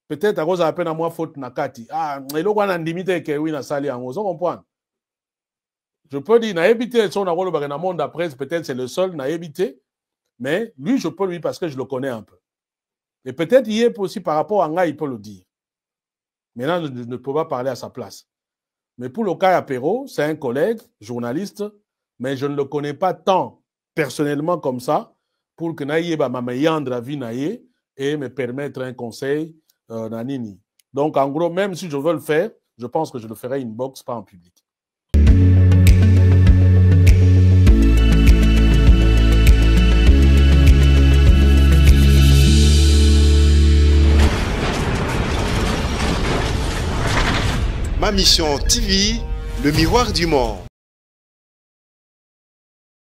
Peut-être à cause de la peine à moi, faute nakati. Ah, et logo, wana limité Kerwin a sali en gros. On comprend. Je peux dire, n'a évité son rôle dans le monde d'après, peut-être c'est le seul, n'a évité. Mais lui, je peux lui parce que je le connais un peu. Et peut-être il est aussi par rapport à Nga, il peut le dire. Maintenant, je ne peux pas parler à sa place. Mais pour le cas à Perrault, c'est un collègue, journaliste, mais je ne le connais pas tant personnellement comme ça pour que Naïe me la vie Naïe et me permettre un conseil Nanini. Donc, en gros, même si je veux le faire, je pense que je le ferai inbox, pas en public. Ma mission TV, le miroir du monde.